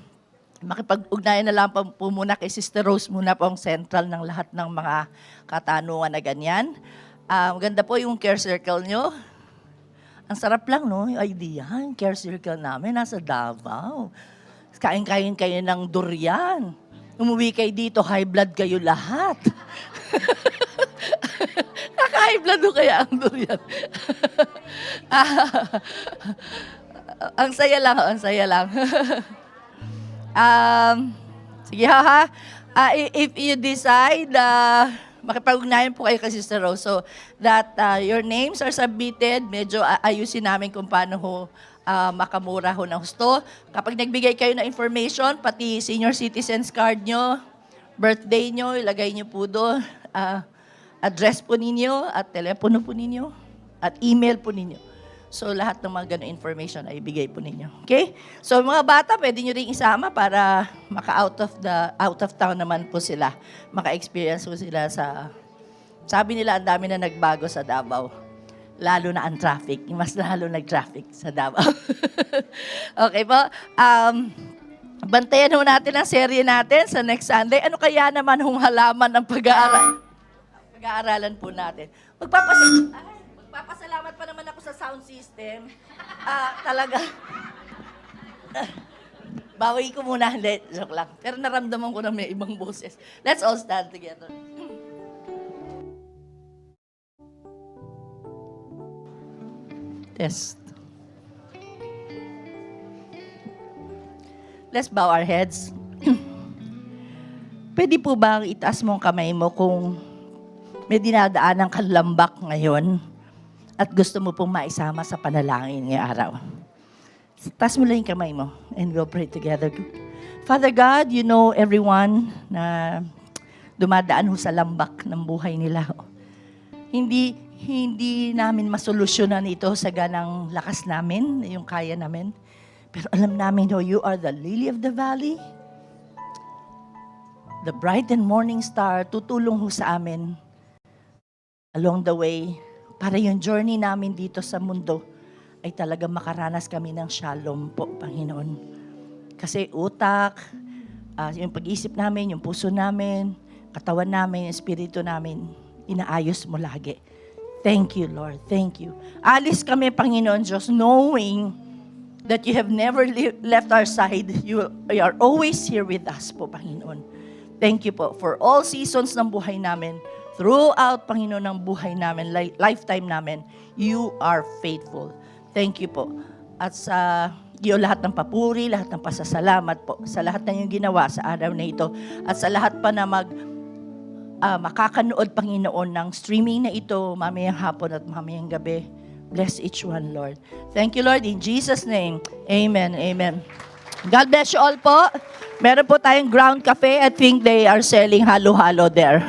makipag-ugnayan na lang po muna kay Sister Rose muna po ang central ng lahat ng mga katanungan na ganyan. Maganda po yung care circle nyo. Ang sarap lang, no? Yung idea, yung care circle namin nasa Davao. Kain-kain kayo ng durian. Umuwi kayo dito, high blood kayo lahat. Naka-high blood o kaya ang durian? Ang saya lang, ang saya lang. Sige ha. If you decide, makipag-ugnayan po kayo kay Sister Rose so that your names are submitted, medyo ayusin namin kung paano ho makamura ho ng husto. Kapag nagbigay kayo ng information, pati senior citizens card nyo, birthday nyo, ilagay nyo po doon, address po ninyo, at telepono po ninyo, at email po ninyo. So, lahat ng mga ganong information ay ibigay po ninyo. Okay? So, mga bata, pwede nyo rin isama para out of town naman po sila. Maka-experience po sila sa, sabi nila, ang dami na nagbago sa Davao. Lalo na ang traffic. Mas lalo nag-traffic sa Davao. Okay po? Bantayan ho natin ang serye natin sa next Sunday. Ano kaya naman halaman ng pag-aaralan po natin? Magpapasalamat pa naman ako sa sound system. Talaga. Bawi ko muna. Hindi, joke lang. Pero naramdaman ko na may ibang boses. Let's all stand together. Test. Let's bow our heads. Pwede po ba itaas mo ang kamay mo kung may dinadaan ng kalambak ngayon at gusto mo pong maisama sa panalangin ngayong araw? Taas mo lang yung kamay mo and we'll pray together. Father God, you know everyone na dumadaan ho sa lambak ng buhay nila. Hindi namin masolusyonan ito sa ganang lakas namin, yung kaya namin. Pero alam namin, you are the lily of the valley, the bright and morning star, tutulong ho sa amin along the way para yung journey namin dito sa mundo ay talaga makaranas kami ng shalom po, Panginoon. Kasi utak, yung pag-isip namin, yung puso namin, katawan namin, yung espiritu namin, inaayos mo lagi. Thank you, Lord. Thank you. Alis kami, Panginoon Diyos, knowing that you have never left our side. You are always here with us po, Panginoon. Thank you po for all seasons ng buhay namin. Throughout, Panginoon, ng buhay namin, lifetime namin, you are faithful. Thank you po. At sa iyo lahat ng papuri, lahat ng pasasalamat po, sa lahat ng iyong ginawa sa araw na ito, at sa lahat pa na makakanood, Panginoon, ng streaming na ito mamayang hapon at mamayang gabi. Bless each one, Lord. Thank you, Lord. In Jesus' name, amen, amen. God bless you all po. Meron po tayong Ground Cafe. I think they are selling halo-halo there.